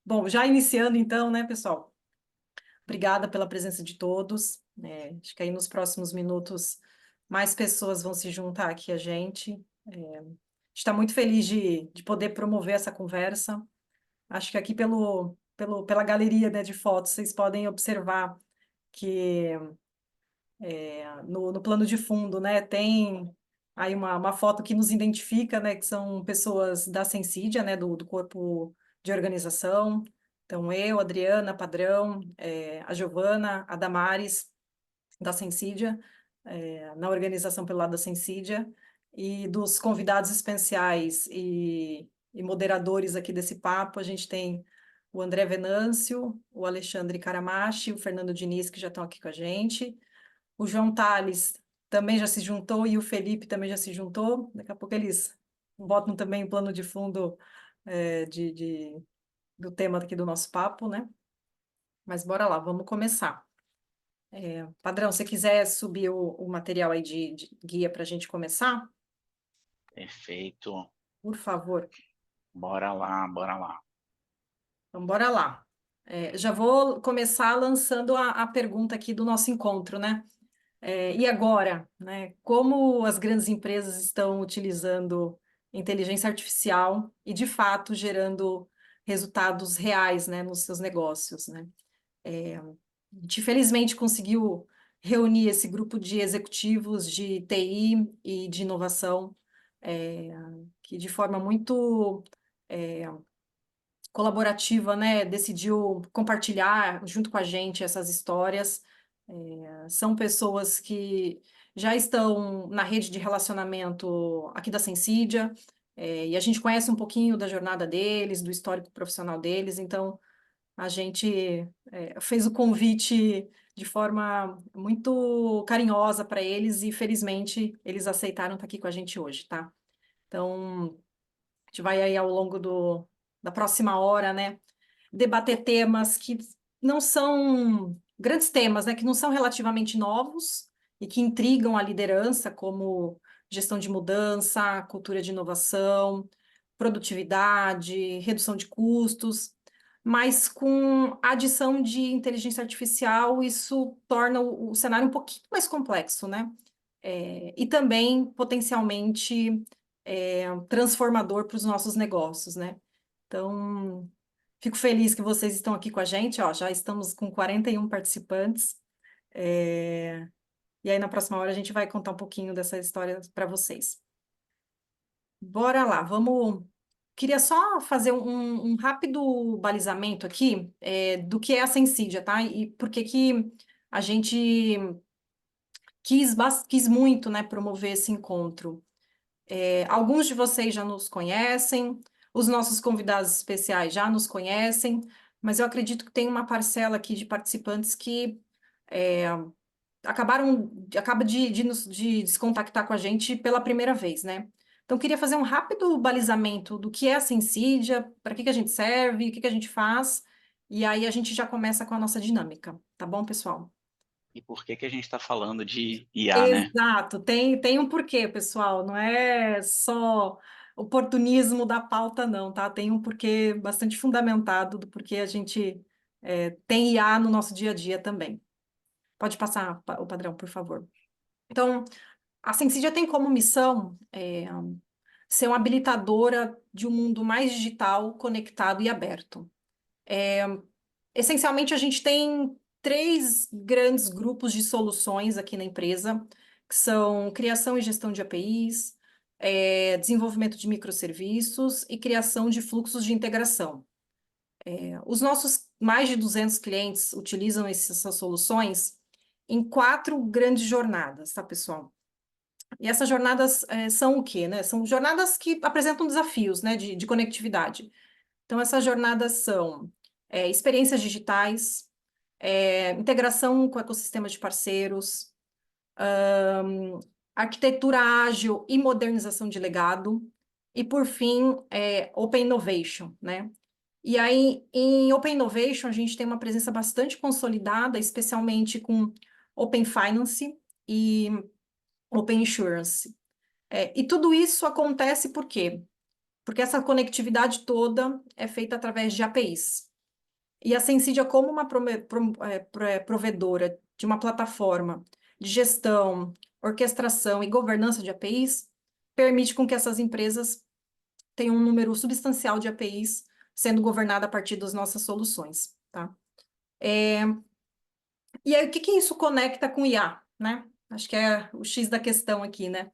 Bom, já iniciando então, né, pessoal? Obrigada pela presença de todos. Acho que aí nos próximos minutos mais pessoas vão se juntar aqui a gente. A gente está muito feliz de poder promover essa conversa. Acho que aqui pela galeria, né, de fotos, vocês podem observar que no plano de fundo, né, tem aí uma foto que nos identifica, né, que são pessoas da Sensídia, né, do corpo de organização. Então, eu, Adriana, Padrão, a Giovana, a Damares, da Sensídia, na organização pelo lado da Sensídia, e dos convidados especiais e moderadores aqui desse papo, a gente tem o André Venâncio, o Alexandre Caramachi, o Fernando Diniz, que já estão aqui com a gente, o João Tales também já se juntou e o Felipe também já se juntou. Daqui a pouco eles botam também o plano de fundo do tema aqui do nosso papo, né? Mas bora lá, vamos começar. Padrão, se quiser subir o material aí de guia para a gente começar, Perfeito. por favor. Bora lá, bora lá. Então, bora lá. Já vou começar lançando a pergunta aqui do nosso encontro, né? E agora, né? Como as grandes empresas estão utilizando inteligência artificial e, de fato, gerando resultados reais, né, nos seus negócios, né? A gente, felizmente, conseguiu reunir esse grupo de executivos de TI e de inovação, é, que, de forma muito colaborativa, né, decidiu compartilhar junto com a gente essas histórias. São pessoas que já estão na rede de relacionamento aqui da Sensídia, e a gente conhece um pouquinho da jornada deles, do histórico profissional deles, então a gente fez o convite de forma muito carinhosa para eles e felizmente eles aceitaram estar aqui com a gente hoje, tá? Então, a gente vai aí ao longo da próxima hora, né, debater temas que não são grandes temas, né, que não são relativamente novos e que intrigam a liderança, como gestão de mudança, cultura de inovação, produtividade, redução de custos, mas com a adição de inteligência artificial, isso torna o cenário um pouquinho mais complexo, né? E também potencialmente transformador para os nossos negócios, né? Então, fico feliz que vocês estão aqui com a gente, ó, já estamos com 41 participantes. É, E aí, na próxima hora, a gente vai contar um pouquinho dessa história para vocês. Bora lá, vamos. Queria só fazer um rápido balizamento aqui do que é a Sensídia, tá? E por que que a gente quis muito, né, promover esse encontro. Alguns de vocês já nos conhecem, os nossos convidados especiais já nos conhecem, mas eu acredito que tem uma parcela aqui de participantes que é, acaba de se contactar com a gente pela primeira vez, né? Então, queria fazer um rápido balizamento do que é a Sensídia, para que a gente serve, o que a gente faz, e aí a gente já começa com a nossa dinâmica, tá bom, pessoal? E por que que a gente está falando de IA, né? Exato, tem um porquê, pessoal, não é só oportunismo da pauta, não, tá? Tem um porquê bastante fundamentado do porquê a gente tem IA no nosso dia a dia também. Pode passar o padrão, por favor. Então, a Sensidia tem como missão ser uma habilitadora de um mundo mais digital, conectado e aberto. Essencialmente, a gente tem três grandes grupos de soluções aqui na empresa, que são criação e gestão de APIs, desenvolvimento de microserviços e criação de fluxos de integração. Os nossos mais de 200 clientes utilizam essas soluções em quatro grandes jornadas, tá, pessoal? E essas jornadas são o quê, né? São jornadas que apresentam desafios, né, de conectividade. Então, essas jornadas são experiências digitais, integração com ecossistemas de parceiros, arquitetura ágil e modernização de legado, e, por fim, Open Innovation, né? E aí, em Open Innovation, a gente tem uma presença bastante consolidada, especialmente com Open Finance e Open Insurance. E tudo isso acontece por quê? Porque essa conectividade toda é feita através de APIs. E a Sensidia, como uma provedora de uma plataforma de gestão, orquestração e governança de APIs, permite com que essas empresas tenham um número substancial de APIs sendo governada a partir das nossas soluções, tá? E aí, o que que isso conecta com IA, né? Acho que é o X da questão aqui, né?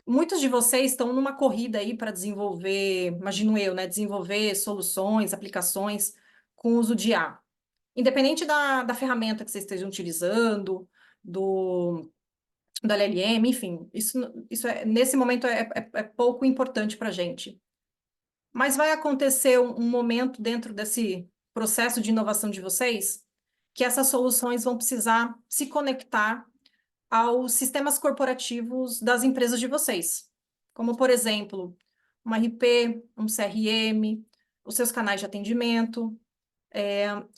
Muitos de vocês estão numa corrida aí para desenvolver, imagino eu, né? Desenvolver soluções, aplicações com uso de IA. Independente da ferramenta que vocês estejam utilizando, do LLM, enfim, isso nesse momento é pouco importante para a gente. Mas vai acontecer um momento dentro desse processo de inovação de vocês que essas soluções vão precisar se conectar aos sistemas corporativos das empresas de vocês, como, por exemplo, uma RP, um CRM, os seus canais de atendimento,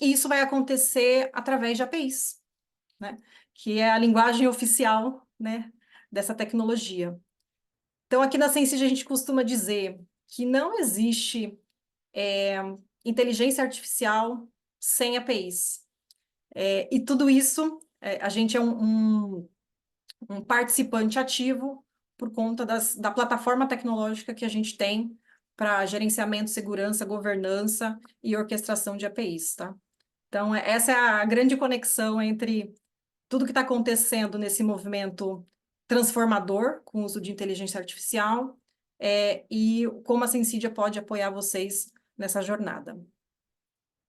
e isso vai acontecer através de APIs, né? Que é a linguagem oficial, né, dessa tecnologia. Então, aqui na Sensidia, a gente costuma dizer que não existe inteligência artificial sem APIs. E tudo isso, a gente é um participante ativo por conta da plataforma tecnológica que a gente tem para gerenciamento, segurança, governança e orquestração de APIs, tá? Então, essa é a grande conexão entre tudo que está acontecendo nesse movimento transformador com o uso de inteligência artificial, e como a Sensidia pode apoiar vocês nessa jornada.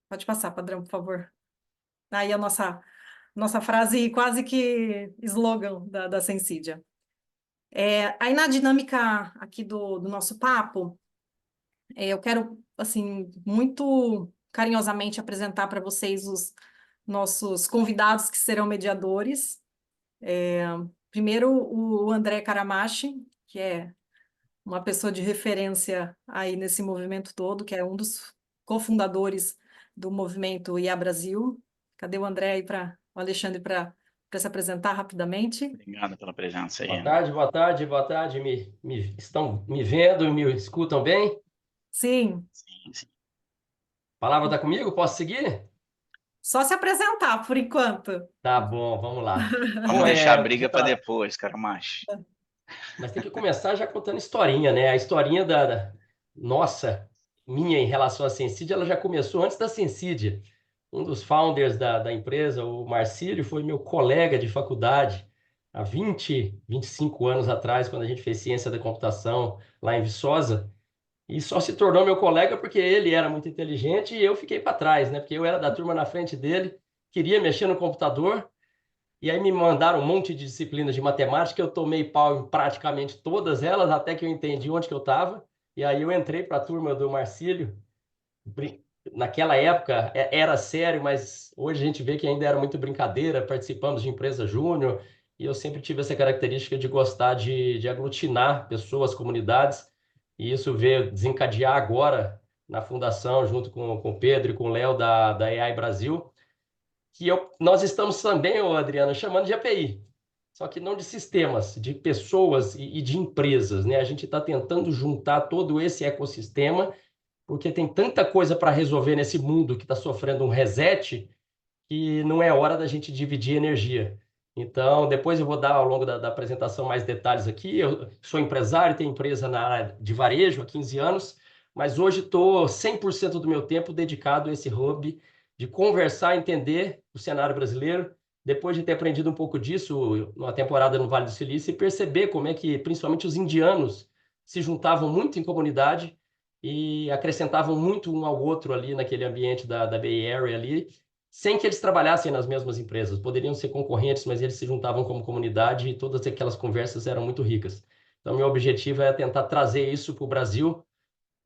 Pode passar, Padrão, por favor. Aí a nossa frase quase que slogan da Sensidia. Aí na dinâmica aqui do nosso papo, eu quero, assim, muito carinhosamente apresentar para vocês os nossos convidados que serão mediadores. Primeiro, o André Caramachi, que é uma pessoa de referência aí nesse movimento todo, que é um dos cofundadores do movimento IA Brasil. Cadê o André aí o Alexandre para se apresentar rapidamente? Obrigado pela presença aí, Boa André. tarde, boa tarde, boa tarde. Estão me vendo, me escutam bem? Sim, Sim, sim. A palavra está comigo? Posso seguir? só se apresentar por enquanto. Tá bom, vamos lá. Vamos Bom, deixar a eu briga vou para tra- depois, cara, macho. mas tem que começar já contando historinha, né? A historinha nossa, minha em relação à Sensidia, ela já começou antes da Sensidia. Um dos founders da empresa, o Marcílio, foi meu colega de faculdade há 25 anos atrás, quando a gente fez ciência da computação lá em Viçosa. E só se tornou meu colega porque ele era muito inteligente e eu fiquei para trás, né? Porque eu era da turma na frente dele, queria mexer no computador, e aí me mandaram um monte de disciplinas de matemática, eu tomei pau em praticamente todas elas, até que eu entendi onde que eu estava. E aí eu entrei para a turma do Marcílio. Naquela época era sério, mas hoje a gente vê que ainda era muito brincadeira. Participamos de empresa júnior e eu sempre tive essa característica de gostar de aglutinar pessoas, comunidades, e isso veio desencadear agora na fundação, junto com o Pedro e com o Léo da AI Brasil, que nós estamos também, ô Adriano, chamando de API. Só que não de sistemas, de pessoas e de empresas, né? A gente está tentando juntar todo esse ecossistema porque tem tanta coisa para resolver nesse mundo que está sofrendo um reset que não é hora da gente dividir energia. Então, depois eu vou dar ao longo da apresentação mais detalhes aqui. Eu sou empresário, tenho empresa na área de varejo há 15 anos, mas hoje estou 100% do meu tempo dedicado a esse hobby de conversar, entender o cenário brasileiro, depois de ter aprendido um pouco disso numa temporada no Vale do Silício e perceber como é que, principalmente os indianos, se juntavam muito em comunidade e acrescentavam muito um ao outro ali naquele ambiente da Bay Area ali, sem que eles trabalhassem nas mesmas empresas. Poderiam ser concorrentes, mas eles se juntavam como comunidade e todas aquelas conversas eram muito ricas. Então, meu objetivo é tentar trazer isso para o Brasil,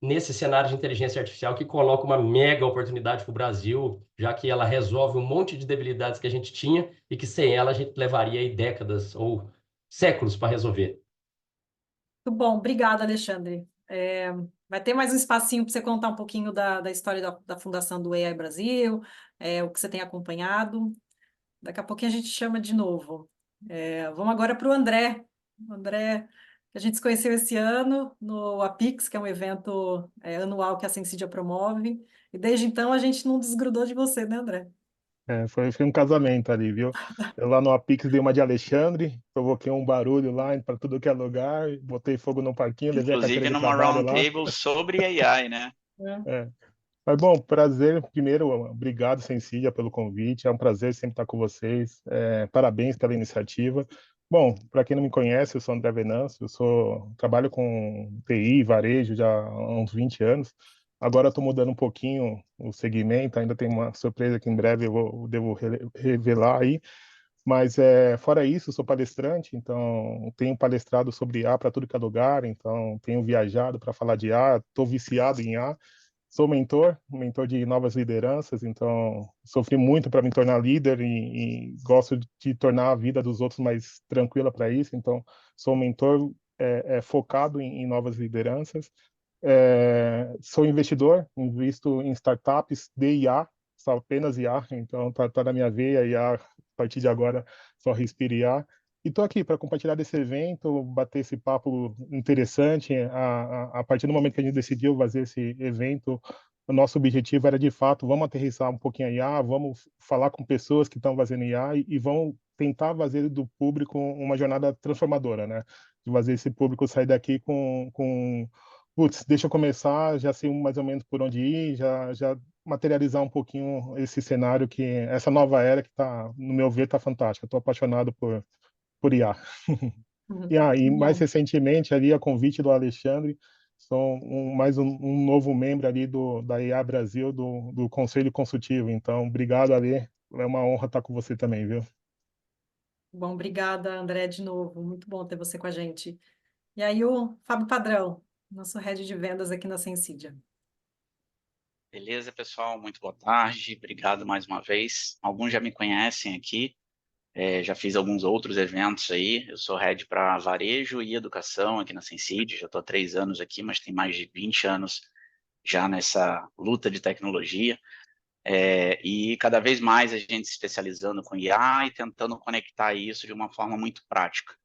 nesse cenário de inteligência artificial que coloca uma mega oportunidade para o Brasil, já que ela resolve um monte de debilidades que a gente tinha e que sem ela a gente levaria aí décadas ou séculos para resolver. Muito bom, obrigada, Alexandre. Vai ter mais um espacinho para você contar um pouquinho da história da fundação do AI Brasil, o que você tem acompanhado. Daqui a pouquinho a gente chama de novo. Vamos agora para o André. O André, A gente se conheceu esse ano no Apix, que é um evento anual que a Sensidia promove. E desde então a gente não desgrudou de você, né, André? Foi um casamento ali, viu? Eu lá no Apix dei uma de Alexandre, provoquei um barulho lá para tudo que é lugar, botei fogo no parquinho, levei a carteira Inclusive de numa trabalho lá. roundtable sobre AI, né? É. É. Mas, bom, prazer. Primeiro, obrigado, Sensília, pelo convite. É um prazer sempre estar com vocês. Parabéns pela iniciativa. Bom, para quem não me conhece, eu sou André Venâncio, trabalho com TI, varejo já há uns 20 anos. Agora estou mudando um pouquinho o segmento, ainda tem uma surpresa que em breve devo revelar aí. Mas, fora isso, eu sou palestrante, então tenho palestrado sobre IA para tudo que é lugar, então tenho viajado para falar de IA, estou viciado em IA. Sou mentor de novas lideranças, então sofri muito para me tornar líder e gosto de tornar a vida dos outros mais tranquila para isso. Então, sou um mentor focado em novas lideranças. Sou investidor, invisto em startups de IA, só apenas IA, então tá na minha veia IA, a partir de agora só respiro IA. E estou aqui para compartilhar desse evento, bater esse papo interessante. A partir do momento que a gente decidiu fazer esse evento, o nosso objetivo era, de fato, vamos aterrissar um pouquinho a IA, vamos falar com pessoas que estão fazendo IA e vamos tentar fazer do público uma jornada transformadora, né? De fazer esse público sair daqui putz, deixa eu começar, já sei mais ou menos por onde ir, já materializar um pouquinho esse cenário, essa nova era que tá, no meu ver, tá fantástica. Estou apaixonado por IA. E mais Bom, recentemente, ali, a convite do Alexandre, sou mais um novo membro ali da IA Brasil, do Conselho Consultivo. Então, obrigado, Ale. É uma honra estar com você também, viu? bom, obrigada, André, de novo. Muito bom ter você com a gente. E aí, o Fábio Padrão, nosso head de vendas aqui na Sensidia. Beleza, pessoal? Muito boa tarde. Obrigado mais uma vez. Alguns já me conhecem aqui. Já fiz alguns outros eventos aí. Eu sou head para varejo e educação aqui na Sensidia. Já estou há 3 anos aqui, mas tem mais de 20 anos já nessa luta de tecnologia. E cada vez mais a gente se especializando com IA e tentando conectar isso de uma forma muito prática.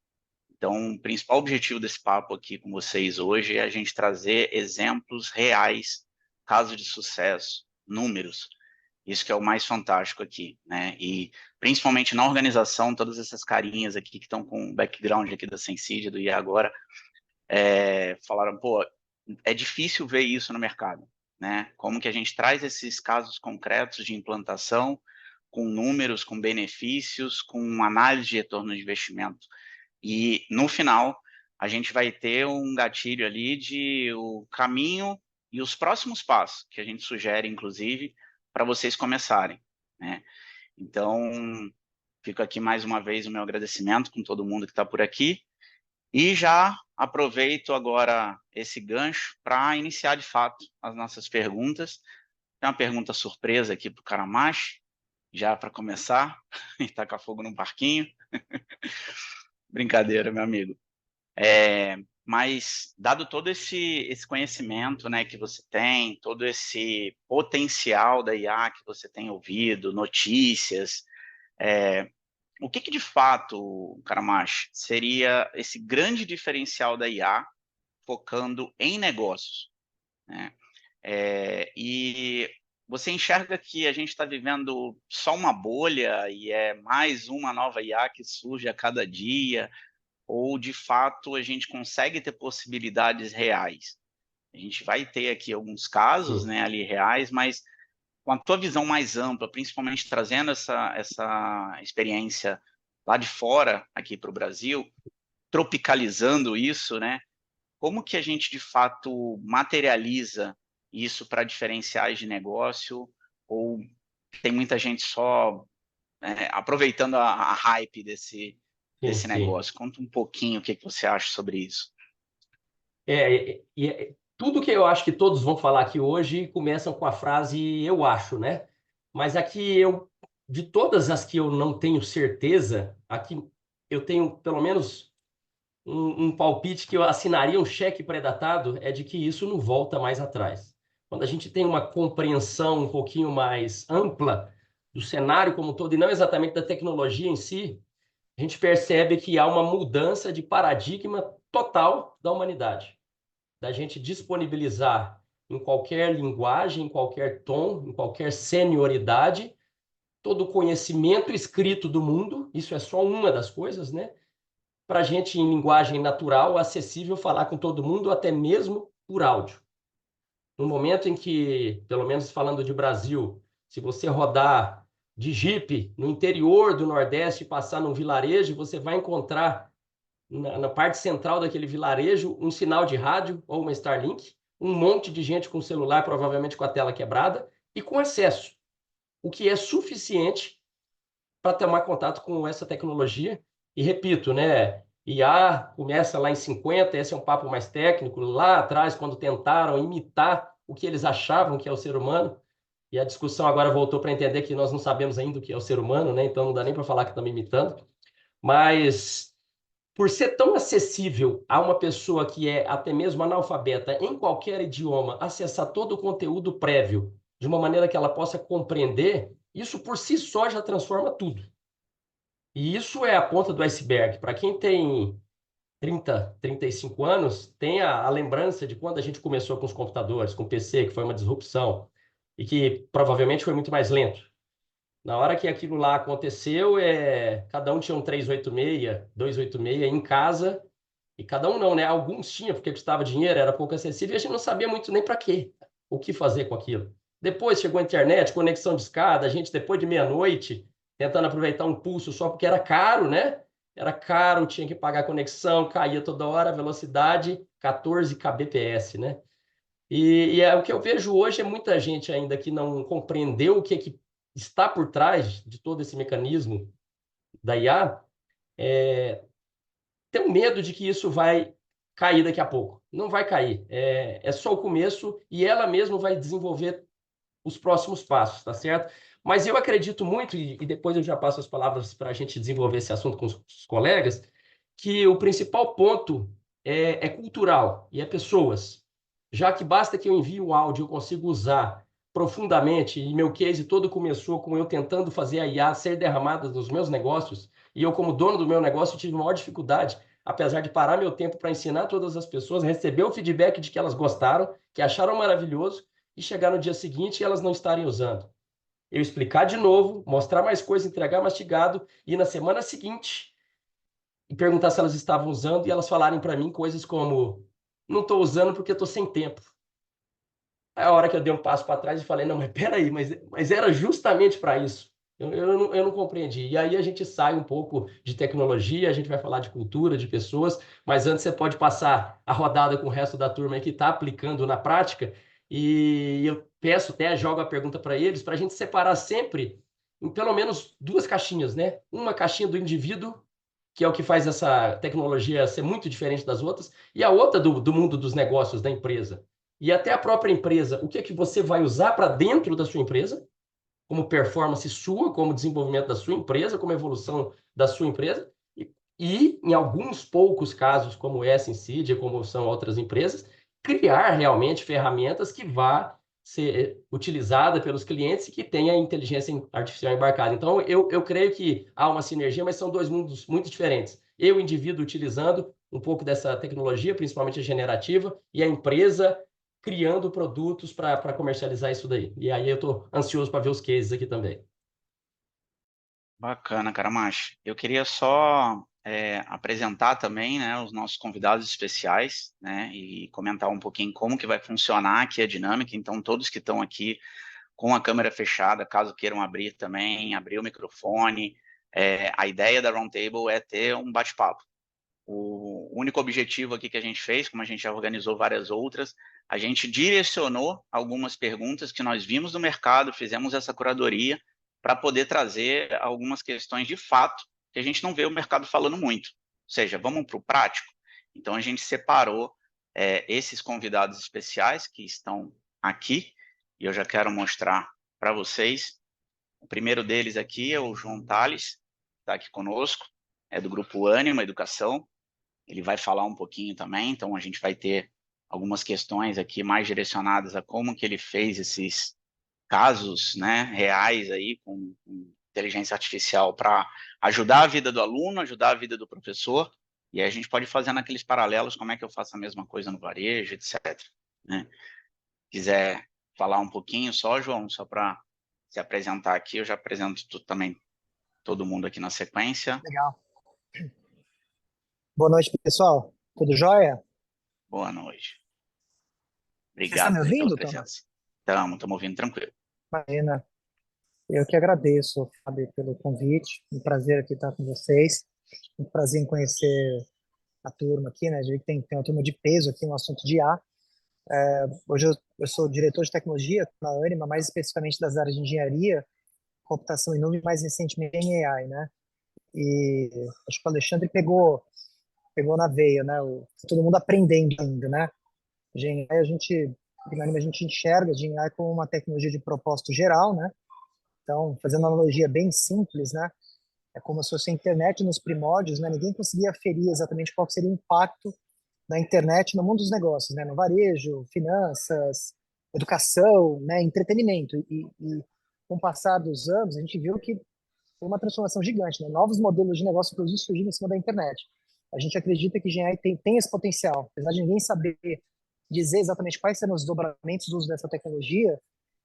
Então, o principal objetivo desse papo aqui com vocês hoje é a gente trazer exemplos reais, casos de sucesso, números. Isso que é o mais fantástico aqui, né? E principalmente na organização, todas essas carinhas aqui que estão com o background aqui da Sensidia, do IA agora, falaram, pô, é difícil ver isso no mercado, né? Como que a gente traz esses casos concretos de implantação com números, com benefícios, com análise de retorno de investimento. E no final, a gente vai ter um gatilho ali de o caminho e os próximos passos que a gente sugere, inclusive, para vocês começarem, né? Então, fico aqui mais uma vez o meu agradecimento com todo mundo que está por aqui. E já aproveito agora esse gancho para iniciar de fato as nossas perguntas. Tem uma pergunta surpresa aqui para o Karamashi, já para começar, e tacar fogo no parquinho. Brincadeira, meu amigo. Mas, dado todo esse conhecimento, né, que você tem, todo esse potencial da IA que você tem ouvido, notícias, o que de fato, Karamashi, seria esse grande diferencial da IA focando em negócios, né? E você enxerga que a gente está vivendo só uma bolha e é mais uma nova IA que surge a cada dia, ou de fato a gente consegue ter possibilidades reais? A gente vai ter aqui alguns casos, Sim. né, ali reais, mas com a tua visão mais ampla, principalmente trazendo essa experiência lá de fora aqui para o Brasil, tropicalizando isso, né? Como que a gente de fato materializa isso para diferenciais de negócio? Ou tem muita gente só aproveitando a hype Sim, desse sim. negócio? Conta um pouquinho o que você acha sobre isso. Tudo que eu acho que todos vão falar aqui hoje começam com a frase "eu acho", né? Mas aqui de todas as que eu não tenho certeza, aqui eu tenho pelo menos um palpite que eu assinaria um cheque pré-datado, é de que isso não volta mais atrás. Quando a gente tem uma compreensão um pouquinho mais ampla do cenário como um todo, e não exatamente da tecnologia em si, a gente percebe que há uma mudança de paradigma total da humanidade, da gente disponibilizar em qualquer linguagem, em qualquer tom, em qualquer senioridade, todo o conhecimento escrito do mundo, isso é só uma das coisas, né? Para a gente, em linguagem natural, acessível, falar com todo mundo, até mesmo por áudio. No momento em que, pelo menos falando de Brasil, se você rodar de Jeep no interior do Nordeste e passar num vilarejo, você vai encontrar na parte central daquele vilarejo um sinal de rádio ou uma Starlink, um monte de gente com celular, provavelmente com a tela quebrada, e com acesso, o que é suficiente para tomar contato com essa tecnologia. E repito, né? IA começa lá em 50, esse é um papo mais técnico, lá atrás, quando tentaram imitar o que eles achavam que é o ser humano, e a discussão agora voltou para entender que nós não sabemos ainda o que é o ser humano, né? Então não dá nem para falar que estamos imitando, mas por ser tão acessível a uma pessoa que é até mesmo analfabeta em qualquer idioma, acessar todo o conteúdo prévio de uma maneira que ela possa compreender, isso por si só já transforma tudo. E isso é a ponta do iceberg. Para quem tem 30, 35 anos, tem a lembrança de quando a gente começou com os computadores, com o PC, que foi uma disrupção, e que provavelmente foi muito mais lento. Na hora que aquilo lá aconteceu, cada um tinha um 386, 286 em casa, e cada um não, né? Alguns tinham, porque custava dinheiro, era pouco acessível, e a gente não sabia muito nem para quê, o que fazer com aquilo. Depois chegou a internet, conexão de escada, a gente, depois de meia-noite, tentando aproveitar um pulso só porque era caro, né? Era caro, tinha que pagar conexão, caía toda hora, velocidade 14 kbps, né? O que eu vejo hoje é muita gente ainda que não compreendeu o que está por trás de todo esse mecanismo da IA, tem um medo de que isso vai cair daqui a pouco. Não vai cair, é só o começo e ela mesma vai desenvolver os próximos passos, tá certo? Mas eu acredito muito, e depois eu já passo as palavras para a gente desenvolver esse assunto com os colegas, que o principal ponto é cultural e é pessoas. Já que basta que eu envie um áudio, eu consigo usar profundamente, e meu case todo começou com eu tentando fazer a IA ser derramada nos meus negócios, e eu, como dono do meu negócio, tive maior dificuldade, apesar de parar meu tempo para ensinar todas as pessoas, receber o feedback de que elas gostaram, que acharam maravilhoso, e chegar no dia seguinte e elas não estarem usando. Eu explicar de novo, mostrar mais coisa, entregar mastigado, e na semana seguinte e perguntar se elas estavam usando e elas falarem para mim coisas como: não estou usando porque estou sem tempo. Aí a hora que eu dei um passo para trás e falei: não, mas peraí, mas era justamente para isso. Eu não compreendi. E aí a gente sai um pouco de tecnologia, a gente vai falar de cultura, de pessoas, mas antes você pode passar a rodada com o resto da turma aí que está aplicando na prática. E eu peço, até jogo a pergunta para eles, para a gente separar sempre em pelo menos duas caixinhas, né? Uma caixinha do indivíduo, que é o que faz essa tecnologia ser muito diferente das outras, e a outra do mundo dos negócios, da empresa. E até a própria empresa, o que é que você vai usar para dentro da sua empresa, como performance sua, como desenvolvimento da sua empresa, como evolução da sua empresa, em alguns poucos casos, como essa Insidia, como são outras empresas, criar realmente ferramentas que vá ser utilizada pelos clientes e que tenha inteligência artificial embarcada. Então, eu creio que há uma sinergia, mas são dois mundos muito diferentes. Eu, indivíduo, utilizando um pouco dessa tecnologia, principalmente a generativa, e a empresa criando produtos para comercializar isso daí. E aí eu estou ansioso para ver os cases aqui também. Bacana, Caramacho. Eu queria só apresentar também, né, os nossos convidados especiais, né, e comentar um pouquinho como que vai funcionar aqui a dinâmica. Então, todos que estão aqui com a câmera fechada, caso queiram abrir também, abrir o microfone. A ideia da Roundtable é ter um bate-papo. O único objetivo aqui que a gente fez, como a gente já organizou várias outras, a gente direcionou algumas perguntas que nós vimos no mercado, fizemos essa curadoria para poder trazer algumas questões de fato que a gente não vê o mercado falando muito. Ou seja, vamos para o prático? Então, a gente separou esses convidados especiais que estão aqui, e eu já quero mostrar para vocês. O primeiro deles aqui é o João Tales, está aqui conosco, é do Grupo Ânima Educação. Ele vai falar um pouquinho também, então a gente vai ter algumas questões aqui mais direcionadas a como que ele fez esses casos, né, reais aí com inteligência artificial para ajudar a vida do aluno, ajudar a vida do professor E aí a gente pode fazer naqueles paralelos como é que eu faço a mesma coisa no varejo, etc. Né? Quiser falar um pouquinho só, João, só para se apresentar aqui, eu já apresento também todo mundo aqui na sequência. Legal. Boa noite, pessoal. Tudo jóia? Boa noite. Vocês estão me Obrigado aí pela ouvindo, Thomas? presença. Estamos ouvindo tranquilo. Imagina. Eu que agradeço, Fábio, pelo convite. Um prazer aqui estar com vocês. Um prazer em conhecer a turma aqui, né? A gente tem uma turma de peso aqui no assunto de IA. Hoje eu sou diretor de tecnologia na Anima, mais especificamente das áreas de engenharia, computação em nuvem, mais recentemente em AI, né? E acho que o Alexandre pegou na veia, né? Todo mundo aprendendo ainda, né? GenAI, na Anima, a gente enxerga GenAI como uma tecnologia de propósito geral, né? Então, fazendo uma analogia bem simples, né? É como se fosse a internet nos primórdios, né? Ninguém conseguia aferir exatamente qual seria o impacto da internet no mundo dos negócios, né? No varejo, finanças, educação, né? Entretenimento. E com o passar dos anos, a gente viu que foi uma transformação gigante, né? Novos modelos de negócio produzidos surgindo em cima da internet. A gente acredita que GenAI tem esse potencial. Apesar de ninguém saber dizer exatamente quais serão os dobramentos do uso dessa tecnologia,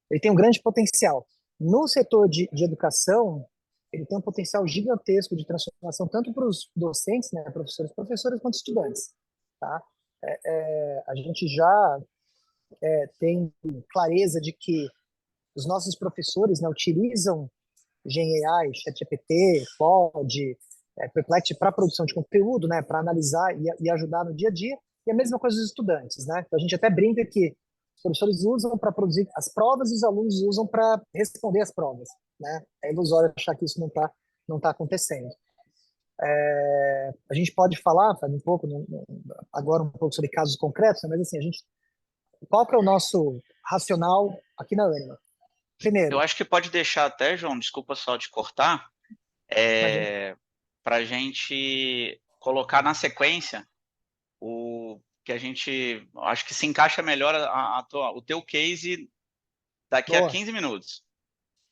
ele tem um grande potencial. No setor de educação, ele tem um potencial gigantesco de transformação, tanto para os docentes, né, professores, quanto estudantes. Tá? A gente já tem clareza de que os nossos professores, né, utilizam GenAI, ChatGPT, Claude, Perplexity para produção de conteúdo, né, para analisar e ajudar no dia a dia, e a mesma coisa dos estudantes, né? Então a gente até brinca que os professores usam para produzir as provas e os alunos usam para responder as provas, né? É ilusório achar que isso não tá acontecendo. A gente pode falar, Fábio, um pouco agora um pouco sobre casos concretos, né? Mas assim, qual que é o nosso racional aqui na Anima? Eu Primeiro, acho que pode deixar até, João, desculpa só te cortar, imagina, para a gente colocar na sequência o que a gente acho que se encaixa melhor o teu case daqui a boa, 15 minutos.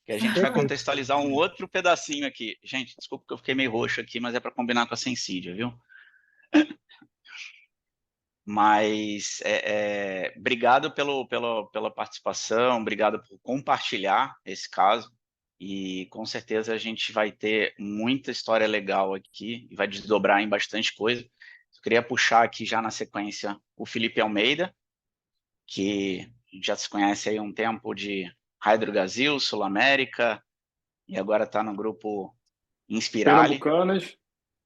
Que a gente vai perfeito. contextualizar um outro pedacinho aqui. Gente, desculpa que eu fiquei meio roxo aqui, mas é para combinar com a Sensídia, viu? Mas obrigado pela participação, obrigado por compartilhar esse caso. E com certeza a gente vai ter muita história legal aqui e vai desdobrar em bastante coisa. Eu queria puxar aqui já na sequência o Felipe Almeida, que já se conhece aí há um tempo de Hydrogazil, Sul América, e agora está no grupo Inspirali,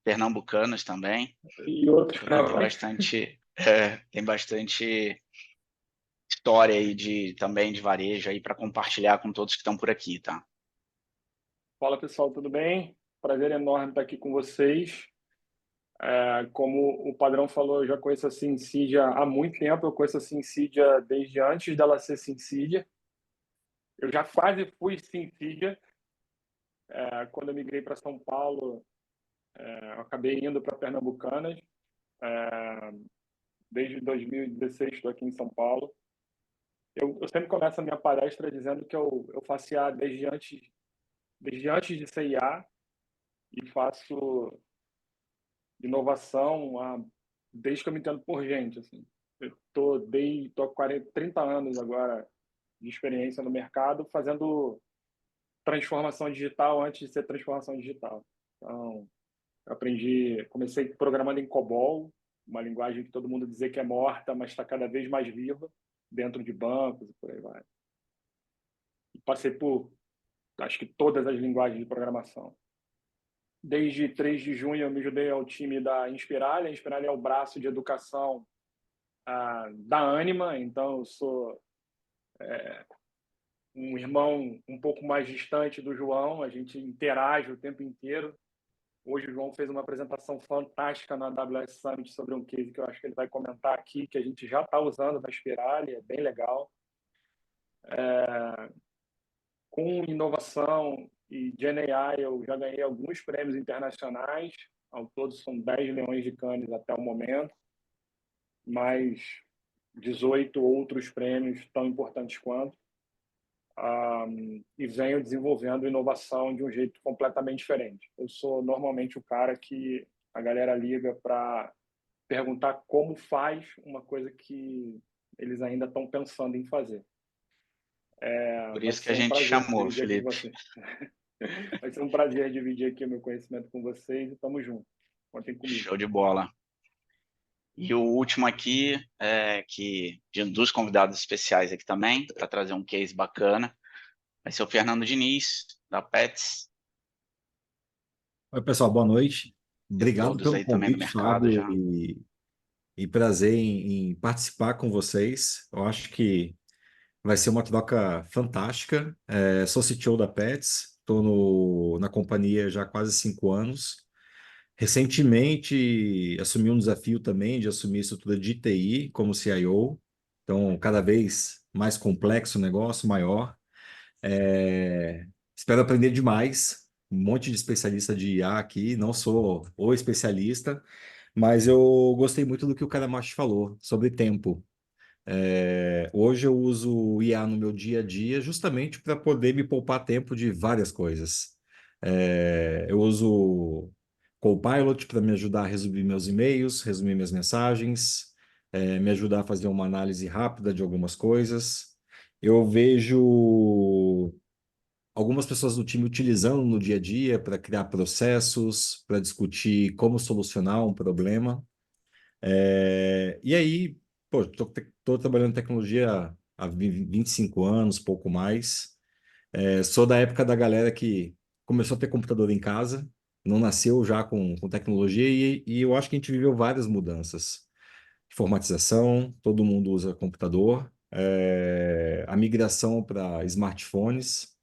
Pernambucanas também. E outros Tem bastante história aí também de varejo aí para compartilhar com todos que estão por aqui, tá? Fala, pessoal, tudo bem? Prazer enorme estar aqui com vocês. Como o Padrão falou, eu já conheço a Syncidia há muito tempo. Eu conheço a Syncidia desde antes dela ser Syncidia. Eu já quase fui Syncidia. Quando eu migrei para São Paulo, eu acabei indo para Pernambucanas. Desde 2016 estou aqui em São Paulo. Eu sempre começo a minha palestra dizendo que eu faço IA desde antes de ser IA e faço inovação desde que eu me entendo por gente. Assim. Eu tô há 30 anos agora de experiência no mercado fazendo transformação digital antes de ser transformação digital. Então, comecei programando em COBOL, uma linguagem que todo mundo dizia que é morta, mas está cada vez mais viva dentro de bancos e por aí vai. E passei por, acho que todas as linguagens de programação. Desde 3 de junho eu me juntei ao time da Inspirali. A Inspirali é o braço de educação da Anima, então eu sou um irmão um pouco mais distante do João, a gente interage o tempo inteiro. Hoje o João fez uma apresentação fantástica na AWS Summit sobre um case que eu acho que ele vai comentar aqui, que a gente já está usando na Inspirali, é bem legal. Com inovação e GenAI, eu já ganhei alguns prêmios internacionais, ao todo são 10 leões de Cannes até o momento, mais 18 outros prêmios tão importantes quanto, e venho desenvolvendo inovação de um jeito completamente diferente. Eu sou normalmente o cara que a galera liga para perguntar como faz uma coisa que eles ainda estão pensando em fazer. Por Vai isso que a ser um gente prazer chamou, dividir aqui com Felipe. você. Vai ser um prazer dividir aqui o meu conhecimento com vocês e tamo junto. Contem comigo. Show de bola. E o último aqui, dos convidados especiais aqui também, para trazer um case bacana, vai ser o Fernando Diniz, da Pets, Oi, pessoal, boa noite. Obrigado todos pelo aí também do convite, mercado Fábio, já. e prazer em participar com vocês. Eu acho que vai ser uma troca fantástica. Sou CTO da Pets, estou na companhia já há quase 5 anos. Recentemente, assumi um desafio também de assumir a estrutura de TI como CIO. Então, cada vez mais complexo o negócio, maior. Espero aprender demais. Um monte de especialista de IA aqui. Não sou o especialista, mas eu gostei muito do que o Karamashi falou sobre tempo. Hoje eu uso o IA no meu dia a dia justamente para poder me poupar tempo de várias coisas. Eu uso o Copilot para me ajudar a resumir meus e-mails, resumir minhas mensagens, me ajudar a fazer uma análise rápida de algumas coisas. Eu vejo algumas pessoas do time utilizando no dia a dia para criar processos, para discutir como solucionar um problema. E aí, pô, tô trabalhando em tecnologia há 25 anos, pouco mais. Sou da época da galera que começou a ter computador em casa, não nasceu já com tecnologia, e eu acho que a gente viveu várias mudanças. Informatização, todo mundo usa computador, a migração para smartphones,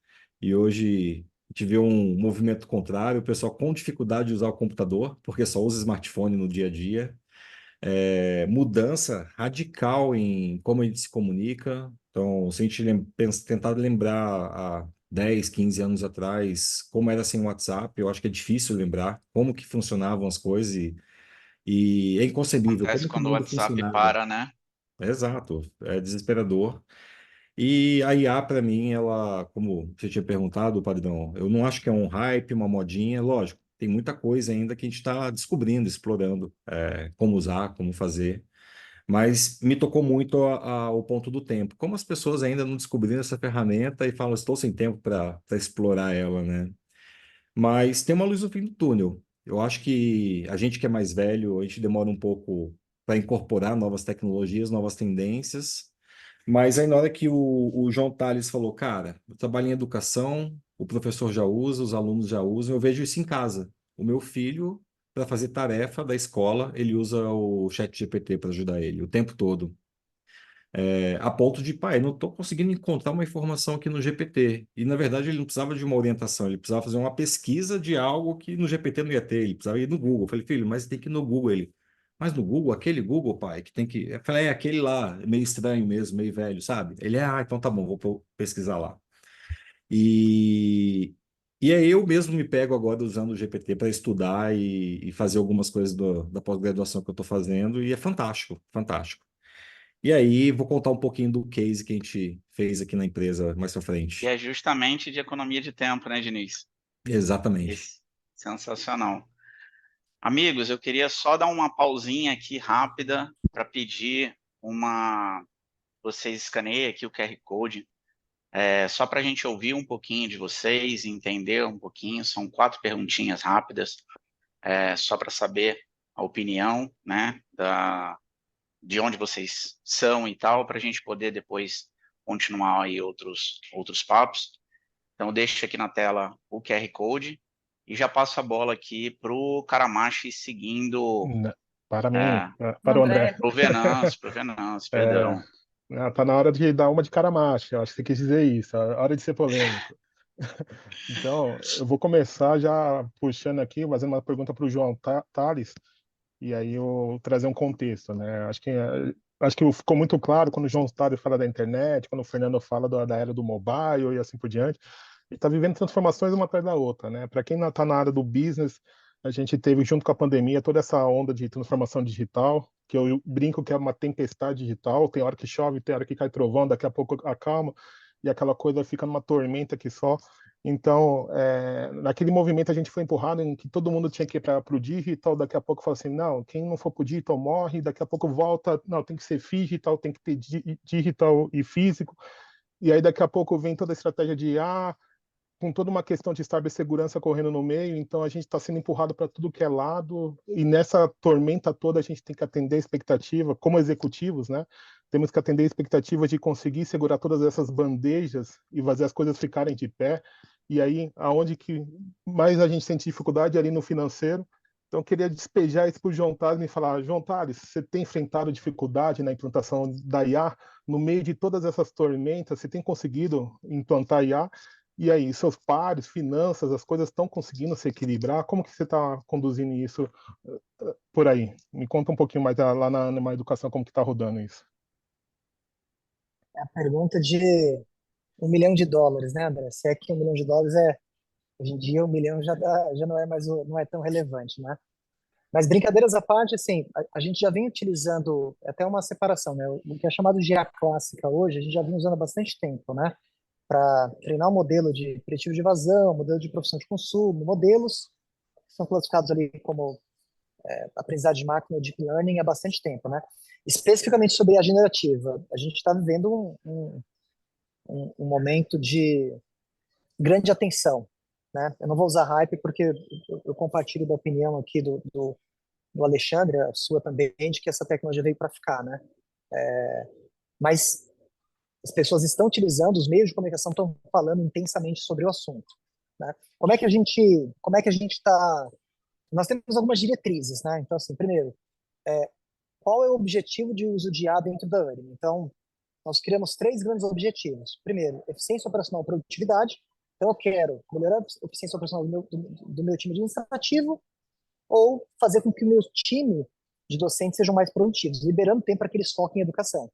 e hoje a gente vê um movimento contrário, o pessoal com dificuldade de usar o computador, porque só usa smartphone no dia a dia. Mudança radical em como a gente se comunica. Então, se a gente tentar lembrar há 10, 15 anos atrás como era sem WhatsApp, eu acho que é difícil lembrar como que funcionavam as coisas, e é inconcebível Acontece como que o quando o mundo WhatsApp funcionava. para, né? Exato, é desesperador. E a IA, para mim, ela, como você tinha perguntado, Padrão, eu não acho que é um hype, uma modinha, lógico, tem muita coisa ainda que a gente está descobrindo, explorando, como usar, como fazer, mas me tocou muito o ponto do tempo. Como as pessoas ainda não descobriram essa ferramenta e falam, estou sem tempo para explorar ela, né? Mas tem uma luz no fim do túnel. Eu acho que a gente que é mais velho, a gente demora um pouco para incorporar novas tecnologias, novas tendências. Mas aí na hora que o João Tales falou, cara, eu trabalho em educação, o professor já usa, os alunos já usam, eu vejo isso em casa. O meu filho, para fazer tarefa da escola, ele usa o ChatGPT para ajudar ele o tempo todo. A ponto de, pai, não estou conseguindo encontrar uma informação aqui no GPT. E, na verdade, ele não precisava de uma orientação, ele precisava fazer uma pesquisa de algo que no GPT não ia ter, ele precisava ir no Google. Eu falei, filho, mas tem que ir no Google. Ele, mas no Google, aquele Google, pai, que tem que. Eu falei, aquele lá, meio estranho mesmo, meio velho, sabe? Ele, então tá bom, vou pesquisar lá. E, e aí eu mesmo me pego agora usando o GPT para estudar e fazer algumas coisas da pós-graduação que eu estou fazendo, e é fantástico, fantástico. E aí, vou contar um pouquinho do case que a gente fez aqui na empresa mais pra E frente. é justamente de economia de tempo, né, Diniz? Exatamente. Esse, sensacional. Amigos, eu queria só dar uma pausinha aqui rápida para pedir uma. Vocês escaneiem aqui o QR Code, só para a gente ouvir um pouquinho de vocês, entender um pouquinho. São 4 perguntinhas rápidas, só para saber a opinião, né, de onde vocês são e tal, para a gente poder depois continuar aí outros papos. Então, deixo aqui na tela o QR Code e já passo a bola aqui para o Karamashi seguindo. Para mim, É, para o André. André, pro Venâncio, É, perdão. tá na hora de dar uma de Caramacho, eu acho que você quis dizer isso, a hora de ser polêmico. Então, eu vou começar já puxando aqui, fazendo uma pergunta para o João Tales, e aí eu trazer um contexto, né? Acho que ficou muito claro quando o João Tales fala da internet, quando o Fernando fala da era do mobile e assim por diante. E está vivendo transformações uma atrás da outra, né? Para quem não está na área do business, a gente teve junto com a pandemia toda essa onda de transformação digital, que eu brinco que é uma tempestade digital. Tem hora que chove, tem hora que cai trovão, daqui a pouco acalma e aquela coisa fica numa tormenta que só. Então, naquele movimento a gente foi empurrado em que todo mundo tinha que ir para o digital, daqui a pouco falou assim, não, quem não for para o digital morre, daqui a pouco volta, não, tem que ser digital, tem que ter digital e físico, e aí daqui a pouco vem toda a estratégia de IA, com toda uma questão de cibersegurança correndo no meio, então a gente está sendo empurrado para tudo que é lado, e nessa tormenta toda a gente tem que atender a expectativa, como executivos, né? Temos que atender a expectativa de conseguir segurar todas essas bandejas e fazer as coisas ficarem de pé, e aí aonde que mais a gente sente dificuldade ali no financeiro. Então eu queria despejar isso para o João Tales e falar, João Tales, você tem enfrentado dificuldade na implantação da IA no meio de todas essas tormentas, você tem conseguido implantar IA? E aí, seus pares, finanças, as coisas estão conseguindo se equilibrar? Como que você está conduzindo isso por aí? Me conta um pouquinho mais lá na educação, como que está rodando isso. É a pergunta de $1 milhão, né, André? Se é que $1 milhão hoje em dia, 1 milhão já não é mais não é tão relevante, né? Mas brincadeiras à parte, assim, a gente já vem utilizando até uma separação, né? O que é chamado de IA clássica hoje, a gente já vem usando há bastante tempo, né? Para treinar um modelo de preditivo de evasão, modelo de profissão de consumo, modelos que são classificados ali como aprendizagem de máquina ou deep learning há bastante tempo, né? Especificamente sobre a generativa, a gente está vivendo um momento de grande atenção, né? Eu não vou usar hype porque eu compartilho da opinião aqui do Alexandre, a sua também, de que essa tecnologia veio para ficar, né? Mas as pessoas estão utilizando, os meios de comunicação estão falando intensamente sobre o assunto, né? Como é que a gente está? Nós temos algumas diretrizes, né? Então, assim, primeiro, qual é o objetivo de uso de IA dentro da URM? Então, nós criamos 3 grandes objetivos. Primeiro, eficiência operacional e produtividade. Então, eu quero melhorar a eficiência operacional do meu time administrativo ou fazer com que o meu time de docentes sejam mais produtivos, liberando tempo para que eles foquem em educação.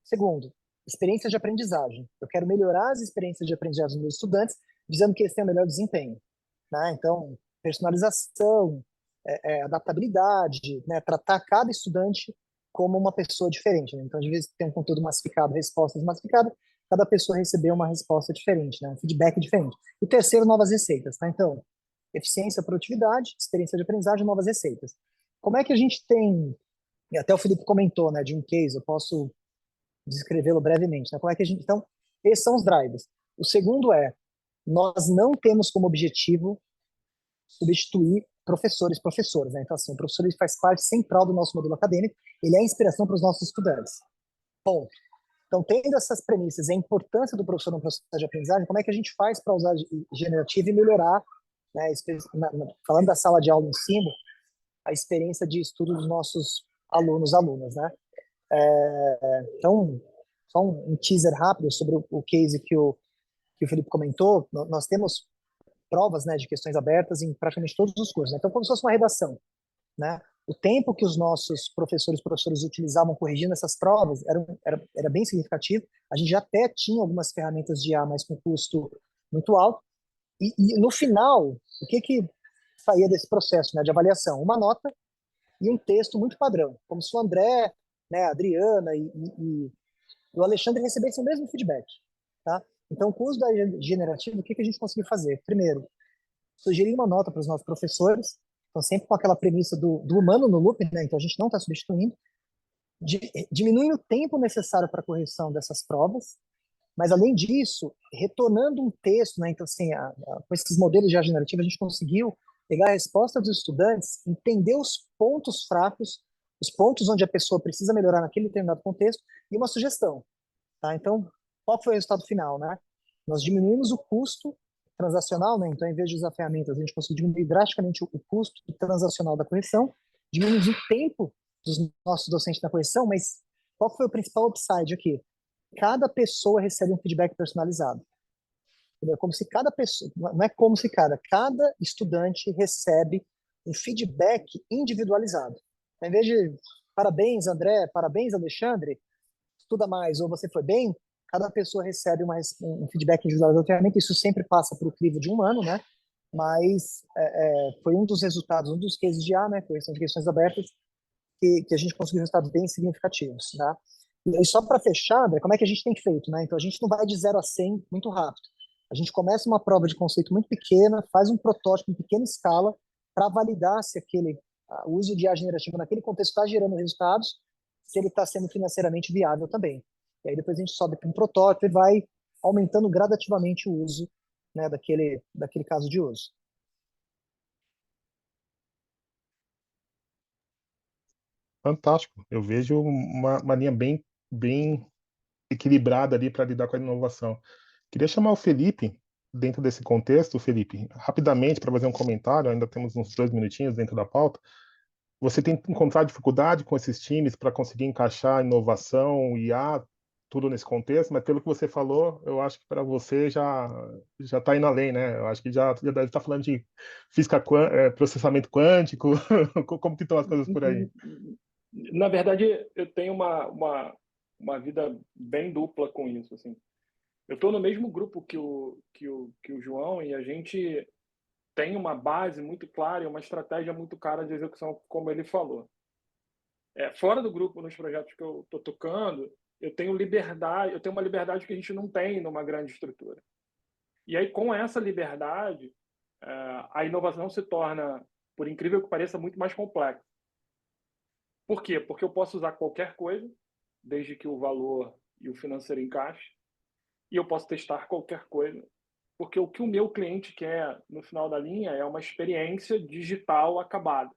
Segundo, experiência de aprendizagem. Eu quero melhorar as experiências de aprendizagem dos meus estudantes, visando que eles tenham melhor desempenho, né? Então, personalização, adaptabilidade, né? Tratar cada estudante como uma pessoa diferente, né? Então, às vezes tem um conteúdo massificado, respostas massificadas, cada pessoa recebeu uma resposta diferente, né? Um feedback diferente. E terceiro, novas receitas, tá? Então, eficiência, produtividade, experiência de aprendizagem, novas receitas. Como é que a gente tem, e até o Felipe comentou, né, de um case, eu posso descrevê-lo brevemente, né? Como é que a gente, então, esses são os drivers. O segundo nós não temos como objetivo substituir professoras, né? Então, assim, o professor ele faz parte central do nosso modelo acadêmico, ele é a inspiração para os nossos estudantes. Ponto. Então, tendo essas premissas, a importância do professor no processo de aprendizagem, como é que a gente faz para usar generativa e melhorar, né, falando da sala de aula em ensino, a experiência de estudo dos nossos alunas, né? Então, só um teaser rápido sobre o case que o Felipe comentou. Nós temos provas, né, de questões abertas em praticamente todos os cursos, né? Então, como se fosse uma redação, né? O tempo que os nossos professores utilizavam corrigindo essas provas era bem significativo. A gente já até tinha algumas ferramentas de IA, mas com custo muito alto. E no final, o que saía desse processo, né, de avaliação? Uma nota e um texto muito padrão, como se o André, né, a Adriana e o Alexandre recebessem o mesmo feedback, tá? Então, com o uso da generativa, o que a gente conseguiu fazer? Primeiro, sugerir uma nota para os nossos professores, então sempre com aquela premissa do humano no loop, né? Então a gente não está substituindo, diminuindo o tempo necessário para a correção dessas provas, mas além disso, retornando um texto, né? Então assim, com esses modelos de IA generativa, a gente conseguiu pegar a resposta dos estudantes, entender os pontos fracos, os pontos onde a pessoa precisa melhorar naquele determinado contexto e uma sugestão, tá? Então, qual foi o resultado final, né? Nós diminuímos o custo transacional, né? Então, em vez de usar ferramentas, a gente conseguiu diminuir drasticamente o custo transacional da correção, diminuímos o tempo dos nossos docentes na correção, mas qual foi o principal upside aqui? Cada pessoa recebe um feedback personalizado. Entendeu? Como se cada pessoa, não é como se cada estudante recebe um feedback individualizado. Então, em vez de parabéns, André, parabéns, Alexandre, estuda mais, ou você foi bem, cada pessoa recebe um feedback individualizado. Obviamente, isso sempre passa por o crivo de um ano, né? Mas foi um dos resultados, um dos cases de IA, né? Correção de questões abertas, que a gente conseguiu resultados bem significativos, tá? E aí, só para fechar, André, como é que a gente tem feito, né? Então, a gente não vai de 0 a 100 muito rápido. A gente começa uma prova de conceito muito pequena, faz um protótipo em pequena escala para validar se o uso de IA generativa naquele contexto está gerando resultados, se ele está sendo financeiramente viável também. E aí depois a gente sobe para um protótipo e vai aumentando gradativamente o uso, né, daquele caso de uso. Fantástico. Eu vejo uma linha bem equilibrada ali para lidar com a inovação. Queria chamar o Felipe, dentro desse contexto, Felipe, rapidamente para fazer um comentário, ainda temos uns 2 minutinhos dentro da pauta. Você tem encontrado dificuldade com esses times para conseguir encaixar inovação, IA, tudo nesse contexto, mas pelo que você falou, eu acho que para você já está indo além, né? Eu acho que já deve estar falando de física, processamento quântico, como que estão as coisas por aí? Na verdade, eu tenho uma vida bem dupla com isso, assim. Eu estou no mesmo grupo que o João, e a gente tem uma base muito clara e uma estratégia muito clara de execução, como ele falou. Fora do grupo, nos projetos que eu estou tocando, eu tenho uma liberdade que a gente não tem numa grande estrutura. E aí, com essa liberdade, a inovação se torna, por incrível que pareça, muito mais complexa. Por quê? Porque eu posso usar qualquer coisa, desde que o valor e o financeiro encaixem, e eu posso testar qualquer coisa, porque o que o meu cliente quer, no final da linha, é uma experiência digital acabada.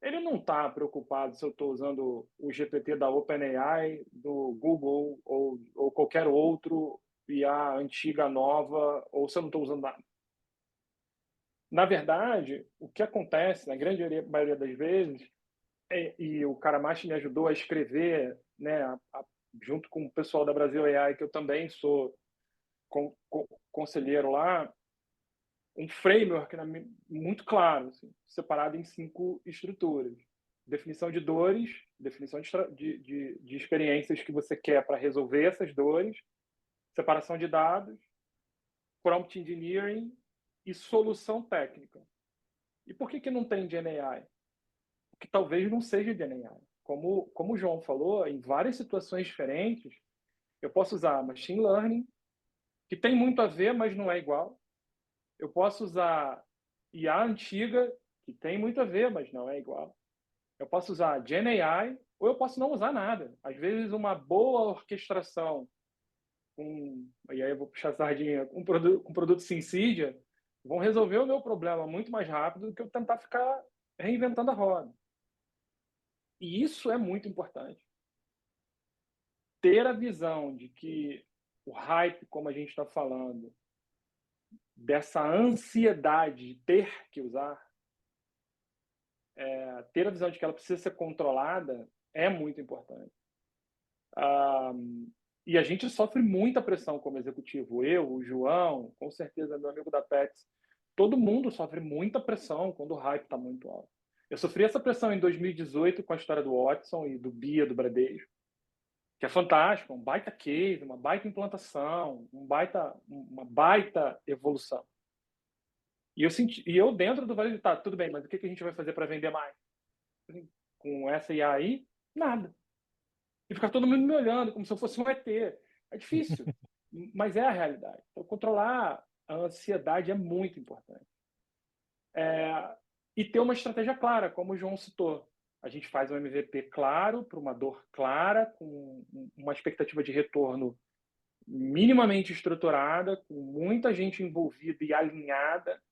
Ele não está preocupado se eu estou usando o GPT da OpenAI, do Google ou qualquer outro IA antiga, nova, ou se eu não estou usando nada. Na verdade, o que acontece, na grande maioria das vezes, e o Karamashi me ajudou a escrever, né, junto com o pessoal da Brasil AI, que eu também sou conselheiro lá, um framework muito claro, assim, separado em 5 estruturas. Definição de dores, definição de experiências que você quer para resolver essas dores, separação de dados, prompt engineering e solução técnica. E por que não tem GenAI? Porque talvez não seja GenAI. Como o João falou, em várias situações diferentes, eu posso usar machine learning, que tem muito a ver, mas não é igual. Eu posso usar IA antiga, que tem muito a ver, mas não é igual. Eu posso usar GenAI, ou eu posso não usar nada. Às vezes, uma boa orquestração, e aí eu vou puxar a sardinha, com produto SimCidia, vão resolver o meu problema muito mais rápido do que eu tentar ficar reinventando a roda. E isso é muito importante. Ter a visão de que o hype, como a gente está falando, dessa ansiedade de ter que usar, ter a visão de que ela precisa ser controlada é muito importante. E a gente sofre muita pressão como executivo. Eu, o João, com certeza meu amigo da Pets, todo mundo sofre muita pressão quando o hype está muito alto. Eu sofri essa pressão em 2018 com a história do Watson e do Bia, do Bradesco, que é fantástico, um baita case, uma baita implantação, uma baita evolução. E eu dentro do varejo, tá, tudo bem, mas o que a gente vai fazer para vender mais? Com essa IA aí, nada. E ficar todo mundo me olhando como se eu fosse um ET. É difícil, mas é a realidade. Então, controlar a ansiedade é muito importante. E ter uma estratégia clara, como o João citou. A gente faz um MVP claro, para uma dor clara, com uma expectativa de retorno minimamente estruturada, com muita gente envolvida e alinhada.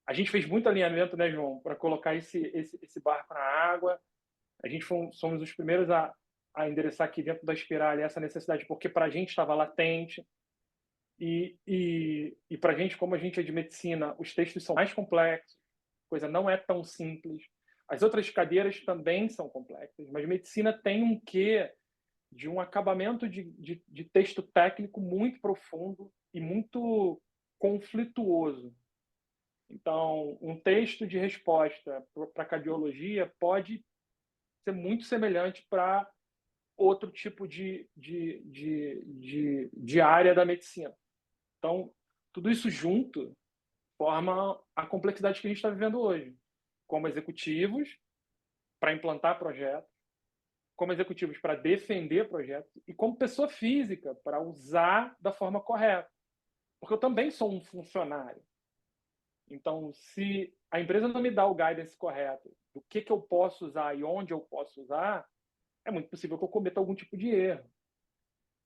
A gente fez muito alinhamento, né, João, para colocar esse barco na água. A gente somos os primeiros a endereçar aqui dentro da Espiral essa necessidade, porque para a gente estava latente. E para a gente, como a gente é de medicina, os textos são mais complexos, a coisa não é tão simples. As outras cadeiras também são complexas, mas medicina tem um quê de um acabamento de texto técnico muito profundo e muito conflituoso. Então, um texto de resposta para cardiologia pode ser muito semelhante para outro tipo de área da medicina. Então, tudo isso junto forma a complexidade que a gente está vivendo hoje, como executivos para implantar projetos, como executivos para defender projetos e como pessoa física para usar da forma correta. Porque eu também sou um funcionário. Então, se a empresa não me dá o guidance correto do que eu posso usar e onde eu posso usar, é muito possível que eu cometa algum tipo de erro.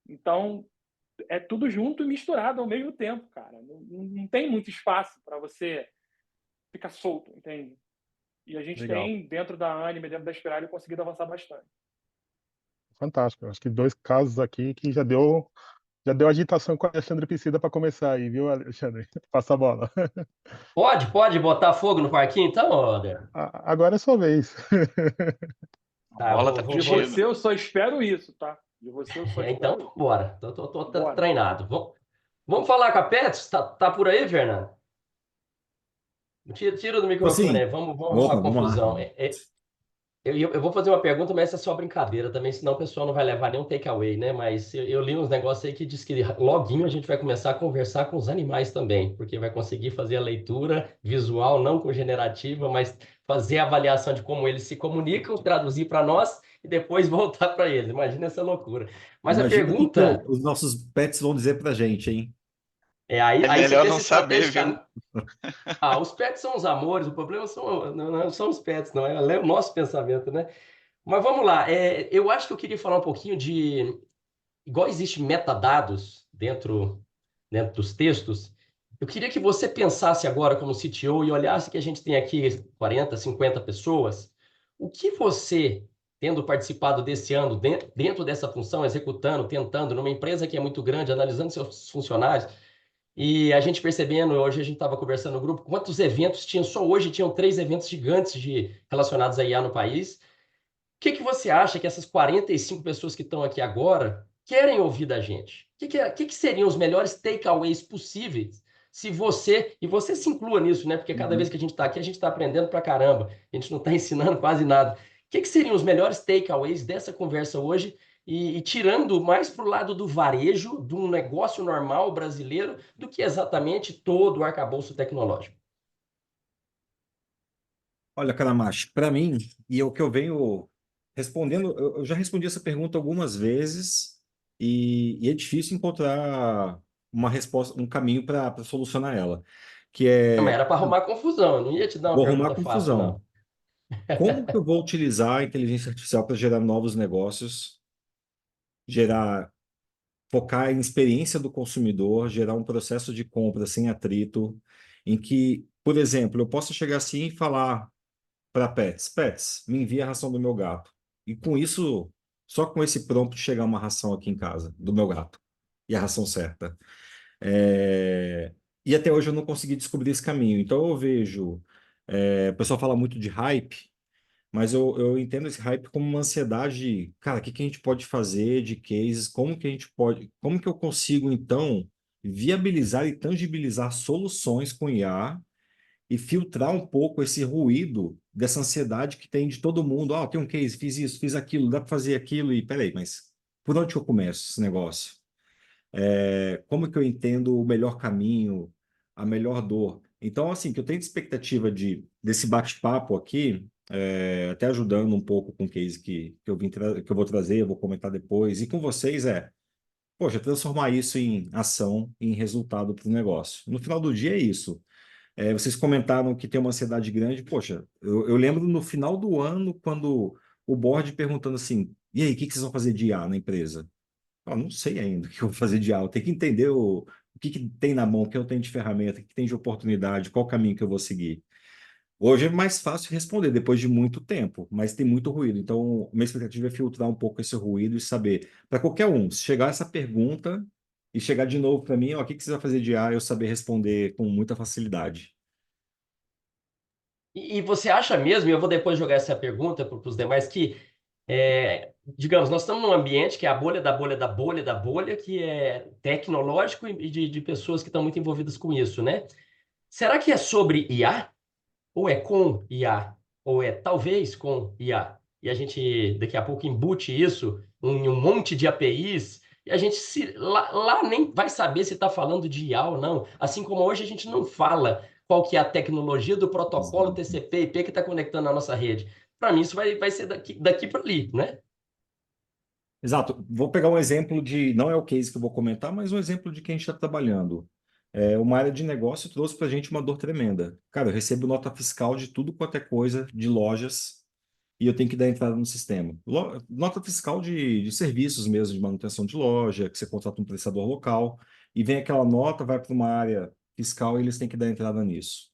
Então, é tudo junto e misturado ao mesmo tempo, cara. Não tem muito espaço para você ficar solto, entende? E a gente Legal. tem, dentro da Anime, dentro da Spirale, conseguido avançar bastante. Fantástico. Acho que 2 casos aqui que já deu agitação com o Alexandre Piscida para começar aí, viu, Alexandre? Passa a bola. Pode botar fogo no parquinho, então, Oder? Agora é sua vez. A Tá, bola tá De contigo. você eu só espero isso, tá? De você eu só Então, espero isso. bora. Tô Bora. treinado. Vamos falar com a Pets? Tá por aí, Fernando? Tira do microfone aí. Assim, Vamos opa, arrumar vamos lá. confusão. Eu vou fazer uma pergunta, mas essa é só brincadeira também, senão o pessoal não vai levar nenhum takeaway, né? Mas eu li uns negócios aí que diz que loguinho a gente vai começar a conversar com os animais também, porque vai conseguir fazer a leitura visual, não com generativa, mas fazer a avaliação de como eles se comunicam, traduzir para nós e depois voltar para eles. Imagina essa loucura. Mas a Imagina o que pergunta os nossos pets vão dizer pra gente, hein? aí, É aí você melhor não pensa saber, viu? estrategicamente. Ah, os pets são os amores, o problema não são os pets, não, é o nosso pensamento, né? Mas vamos lá, eu acho que eu queria falar um pouquinho de, igual existe metadados dentro dos textos, eu queria que você pensasse agora como CTO e olhasse que a gente tem aqui 40, 50 pessoas, o que você, tendo participado desse ano, dentro dessa função, executando, tentando, numa empresa que é muito grande, analisando seus funcionários, e a gente percebendo, hoje a gente estava conversando no grupo, quantos eventos tinham, só hoje tinham 3 eventos gigantes relacionados a IA no país, que você acha que essas 45 pessoas que estão aqui agora querem ouvir da gente? Que seriam os melhores takeaways possíveis se você, e você se inclua nisso, né? Porque cada vez que a gente está aqui, a gente está aprendendo pra caramba, a gente não está ensinando quase nada. Que seriam os melhores takeaways dessa conversa hoje e tirando mais para o lado do varejo, de um negócio normal brasileiro, do que exatamente todo o arcabouço tecnológico? Olha, Karamashi, para mim, e é o que eu venho respondendo, eu já respondi essa pergunta algumas vezes e é difícil encontrar uma resposta, um caminho para solucionar ela, que Não, mas é, era para arrumar confusão, eu não ia te dar uma vou arrumar pergunta fácil, confusão. não. Como que eu vou utilizar a inteligência artificial para gerar novos negócios, gerar, focar em experiência do consumidor, gerar um processo de compra sem atrito, em que, por exemplo, eu posso chegar assim e falar para Pets, me envia a ração do meu gato. E com isso, só com esse prompt chegar uma ração aqui em casa, do meu gato. E a ração certa. E até hoje eu não consegui descobrir esse caminho. Então eu vejo, o pessoal fala muito de hype, mas eu entendo esse hype como uma ansiedade, cara, o que que a gente pode fazer de cases, como que a gente pode, como que eu consigo então viabilizar e tangibilizar soluções com IA e filtrar um pouco esse ruído dessa ansiedade que tem de todo mundo. Ah, tem um case, fiz isso, fiz aquilo, dá para fazer aquilo, e peraí, mas por onde que eu começo esse negócio? Como que eu entendo o melhor caminho, a melhor dor? Então, assim, que eu tenho de expectativa desse bate-papo aqui, até ajudando um pouco com o case que eu vou trazer, eu vou comentar depois, e com vocês poxa, transformar isso em ação, em resultado para o negócio. No final do dia é isso. Vocês comentaram que tem uma ansiedade grande. Poxa, eu lembro no final do ano, quando o board perguntando assim: e aí, o que que vocês vão fazer de IA na empresa? Eu não sei ainda o que eu vou fazer de IA. Eu tenho que entender o que que tem na mão, o que eu tenho de ferramenta, o que tem de oportunidade, qual caminho que eu vou seguir. Hoje é mais fácil responder depois de muito tempo, mas tem muito ruído. Então, minha expectativa é filtrar um pouco esse ruído e saber, para qualquer um, se chegar essa pergunta e chegar de novo para mim, ó, o que que você vai fazer de IA, eu saber responder com muita facilidade. E você acha mesmo, e eu vou depois jogar essa pergunta para os demais, que, digamos, nós estamos num ambiente que é a bolha da bolha da bolha da bolha, que é tecnológico e de pessoas que estão muito envolvidas com isso, né? Será que é sobre IA? Ou é com IA? Ou é talvez com IA? E a gente, daqui a pouco, embute isso em um monte de APIs, e a gente lá nem vai saber se está falando de IA ou não. Assim como hoje a gente não fala qual que é a tecnologia do protocolo Exato. TCP/IP que está conectando a nossa rede. Para mim, isso vai ser daqui para ali, né? Exato. Vou pegar um exemplo de, não é o case que eu vou comentar, mas um exemplo de quem está trabalhando. Uma área de negócio trouxe para a gente uma dor tremenda. Cara, eu recebo nota fiscal de tudo quanto é coisa, de lojas, e eu tenho que dar entrada no sistema. Nota fiscal de serviços mesmo, de manutenção de loja, que você contrata um prestador local, e vem aquela nota, vai para uma área fiscal e eles têm que dar entrada nisso.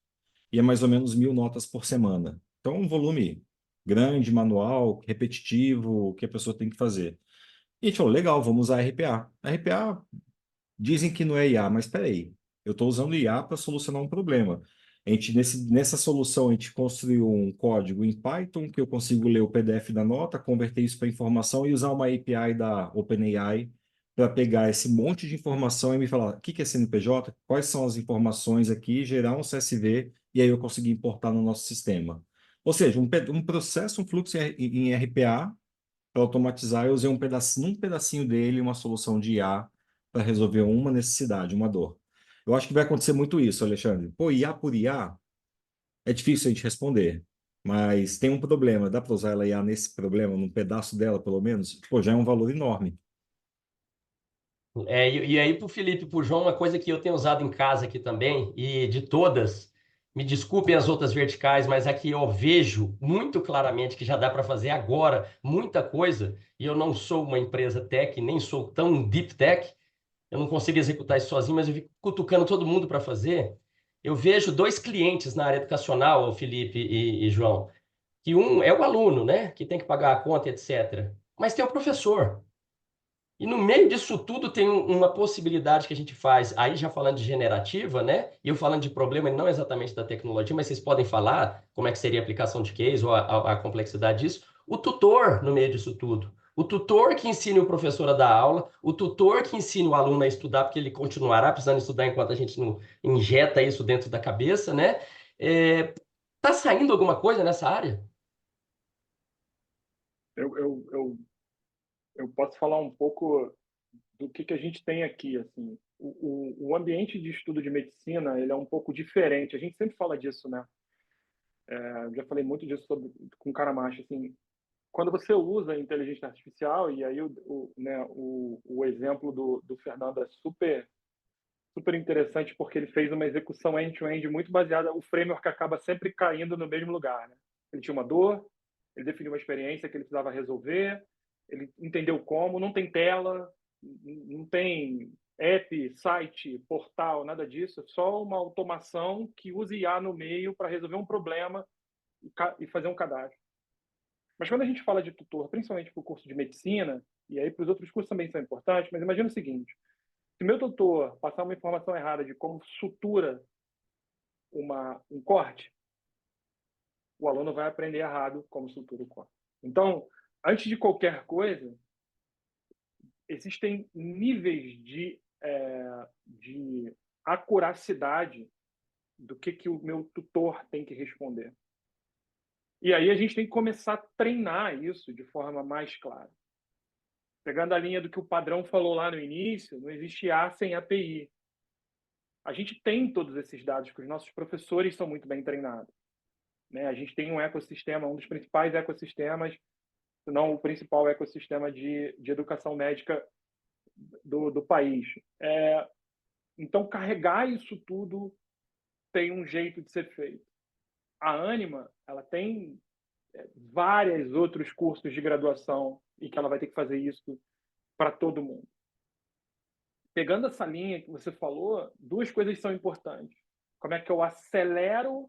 E é mais ou menos 1.000 notas por semana. Então, um volume grande, manual, repetitivo, que a pessoa tem que fazer. E a gente falou, legal, vamos usar RPA. RPA dizem que não é IA, mas espera aí. Eu estou usando IA para solucionar um problema. Nessa solução, a gente construiu um código em Python que eu consigo ler o PDF da nota, converter isso para informação e usar uma API da OpenAI para pegar esse monte de informação e me falar o que é CNPJ, quais são as informações aqui, gerar um CSV e aí eu conseguir importar no nosso sistema. Ou seja, um processo, um fluxo em RPA para automatizar, eu usei num pedacinho dele uma solução de IA para resolver uma necessidade, uma dor. Eu acho que vai acontecer muito isso, Alexandre. Pô, IA por IA é difícil a gente responder, mas tem um problema. Dá para usar ela IA nesse problema, num pedaço dela, pelo menos? Pô, já é um valor enorme. E aí, para o Felipe e para o João, uma coisa que eu tenho usado em casa aqui também, e de todas, me desculpem as outras verticais, mas aqui eu vejo muito claramente que já dá para fazer agora muita coisa, e eu não sou uma empresa tech, nem sou tão deep tech, eu não consigo executar isso sozinho, mas eu fico cutucando todo mundo para fazer. Eu vejo dois clientes na área educacional, o Felipe e João, que um é o aluno, né, que tem que pagar a conta, etc. Mas tem o professor. E no meio disso tudo tem uma possibilidade que a gente faz, aí já falando de generativa, né? E eu falando de problema, não exatamente da tecnologia, mas vocês podem falar como é que seria a aplicação de case ou a complexidade disso. O tutor no meio disso tudo. O tutor que ensine o professor a dar aula, o tutor que ensine o aluno a estudar, porque ele continuará precisando estudar enquanto a gente não injeta isso dentro da cabeça, né? Tá saindo alguma coisa nessa área? Eu posso falar um pouco do que a gente tem aqui, assim. O ambiente de estudo de medicina, ele é um pouco diferente. A gente sempre fala disso, né? Eu já falei muito disso com o Karamashi, assim. Quando você usa a inteligência artificial, e aí o exemplo do Fernando é super, super interessante, porque ele fez uma execução end-to-end muito baseada, o framework acaba sempre caindo no mesmo lugar, né? Ele tinha uma dor, ele definiu uma experiência que ele precisava resolver, ele entendeu como, não tem tela, não tem app, site, portal, nada disso, é só uma automação que usa IA no meio para resolver um problema e fazer um cadastro. Mas quando a gente fala de tutor, principalmente para o curso de medicina, e aí para os outros cursos também são importantes, mas imagina o seguinte, se meu tutor passar uma informação errada de como sutura um corte, o aluno vai aprender errado como sutura o corte. Então, antes de qualquer coisa, existem níveis de acuracidade do que o meu tutor tem que responder. E aí a gente tem que começar a treinar isso de forma mais clara. Pegando a linha do que o Padrão falou lá no início, não existe A sem API. A gente tem todos esses dados, que os nossos professores são muito bem treinados, né? A gente tem um ecossistema, um dos principais ecossistemas, se não o principal ecossistema de educação médica do país. Então, carregar isso tudo tem um jeito de ser feito. A Ânima, ela tem vários outros cursos de graduação e que ela vai ter que fazer isso para todo mundo. Pegando essa linha que você falou, duas coisas são importantes. Como é que eu acelero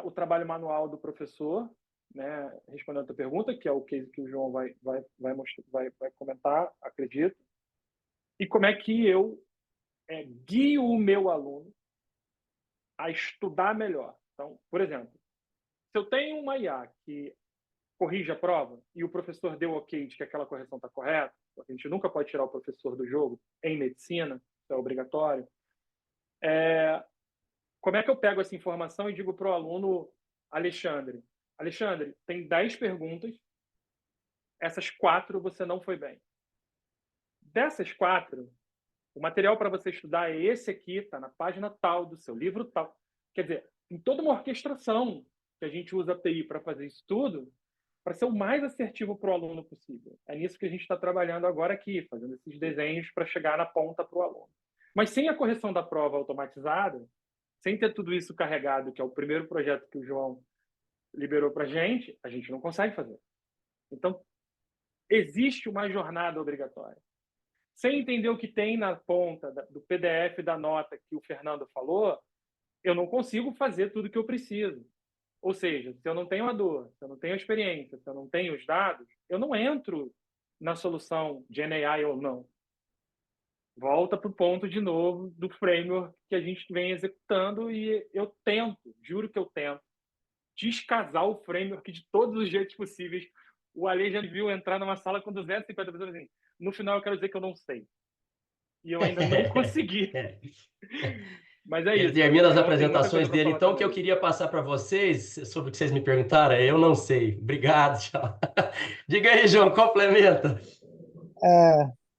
o trabalho manual do professor, né? Respondendo a tua pergunta, que é o case que o João vai comentar, acredito. E como é que eu guio o meu aluno a estudar melhor. Então, por exemplo, se eu tenho uma IA que corrige a prova e o professor deu ok de que aquela correção está correta, porque a gente nunca pode tirar o professor do jogo em medicina, isso é obrigatório, como é que eu pego essa informação e digo para o aluno Alexandre, tem 10 perguntas, essas 4 você não foi bem. Dessas 4, o material para você estudar é esse aqui, está na página tal, do seu livro tal. Quer dizer, em toda uma orquestração que a gente usa a TI para fazer isso tudo, para ser o mais assertivo para o aluno possível. É nisso que a gente está trabalhando agora aqui, fazendo esses desenhos para chegar na ponta para o aluno. Mas sem a correção da prova automatizada, sem ter tudo isso carregado, que é o primeiro projeto que o João liberou para a gente não consegue fazer. Então, existe uma jornada obrigatória. Sem entender o que tem na ponta do PDF da nota que o Fernando falou, eu não consigo fazer tudo que eu preciso. Ou seja, se eu não tenho a dor, se eu não tenho a experiência, se eu não tenho os dados, eu não entro na solução GenAI ou não. Volta para o ponto de novo do framework que a gente vem executando e eu tento, juro que eu tento, descasar o framework de todos os jeitos possíveis. O Ale já me viu entrar numa sala com 250 pessoas assim. No final, eu quero dizer que eu não sei. E eu ainda não consegui. Mas é Ele isso. termina as O João tem muita apresentações coisa para dele. falar Então, o que eu também. queria passar para vocês, sobre o que vocês me perguntaram, eu não sei. Obrigado, tchau. Diga aí, João, complementa.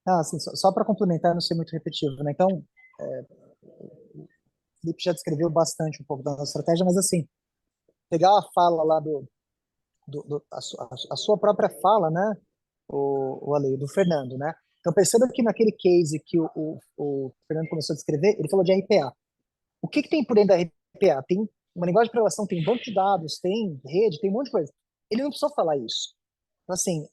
Assim, só para complementar, não ser muito repetitivo, né? Então, o Felipe já descreveu bastante um pouco da nossa estratégia, mas assim, pegar a fala lá a sua própria fala, né? O Ale, do Fernando, né? Então, perceba que naquele case que o Fernando começou a descrever, ele falou de RPA. O que tem por dentro da RPA? Tem uma linguagem de programação, tem banco de dados, tem rede, tem um monte de coisa. Ele não precisou falar isso. Então, assim,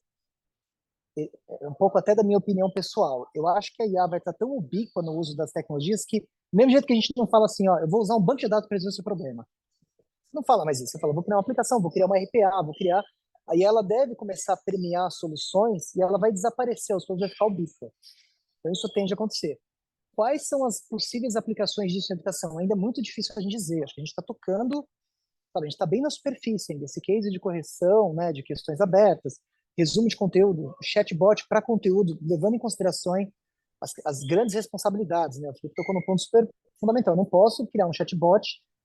é um pouco até da minha opinião pessoal. Eu acho que a IA vai estar tão ubíqua no uso das tecnologias que, do mesmo jeito que a gente não fala assim, ó, eu vou usar um banco de dados para resolver esse problema. Você não fala mais isso. Você fala, vou criar uma aplicação, vou criar uma RPA, vou criar... Aí ela deve começar a premiar soluções e ela vai desaparecer, os produtos vai ficar ubíqua. Então isso tende a acontecer. Quais são as possíveis aplicações disso em educação? Ainda é muito difícil a gente dizer. Acho que a gente está tocando, sabe, a gente está bem na superfície ainda. Esse case de correção, né, de questões abertas, resumo de conteúdo, chatbot para conteúdo, levando em consideração as grandes responsabilidades, né? O Felipe tocou num ponto super fundamental. Eu não posso criar um chatbot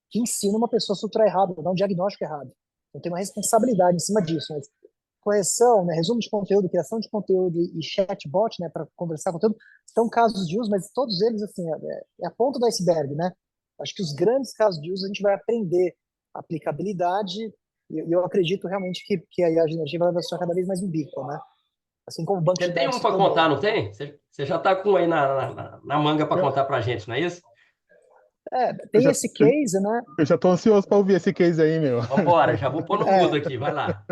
que ensina uma pessoa a estruturar errado, dar um diagnóstico errado. Então tem uma responsabilidade em cima disso. Mas correção, né, resumo de conteúdo, criação de conteúdo e chatbot, né, para conversar com conteúdo, são casos de uso, mas todos eles, assim, é a ponta do iceberg, né? Acho que os grandes casos de uso a gente vai aprender a aplicabilidade e eu acredito realmente que a IA generativa vai ser cada vez mais ubíqua, né? Assim como o banco Você de tem dados um se para contar, tornou. não tem? Você já está com um aí na manga para Eu, contar para a gente, não é isso? eu Tem já, esse case, né? eu já tô ansioso para ouvir esse case aí, meu. Vambora, já vou pôr no mudo É, aqui, vai lá.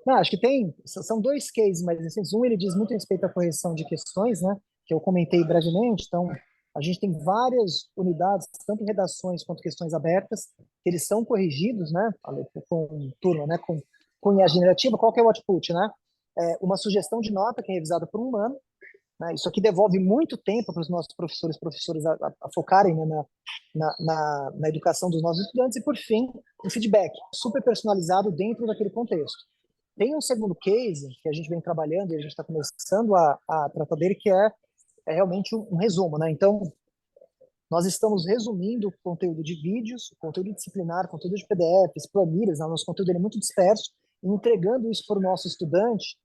não, acho que são dois cases mais recentes. Um, ele diz muito respeito à correção de questões, né? Que eu comentei brevemente. Então, a gente tem várias unidades, tanto redações quanto questões abertas, que eles são corrigidos, né? Com turma, né? Com IA generativa, qual que é o output, né? Uma sugestão de nota que é revisada por um humano, né? Isso aqui devolve muito tempo para os nossos professores e professoras a focarem, né, na educação dos nossos estudantes. E, por fim, um feedback super personalizado dentro daquele contexto. Tem um segundo case que a gente vem trabalhando e a gente está começando a tratar dele, que é realmente um resumo, né? Então, nós estamos resumindo conteúdo de vídeos, conteúdo disciplinar, conteúdo de PDFs, planilhas, né? Nosso conteúdo é muito disperso, e entregando isso para o nosso estudante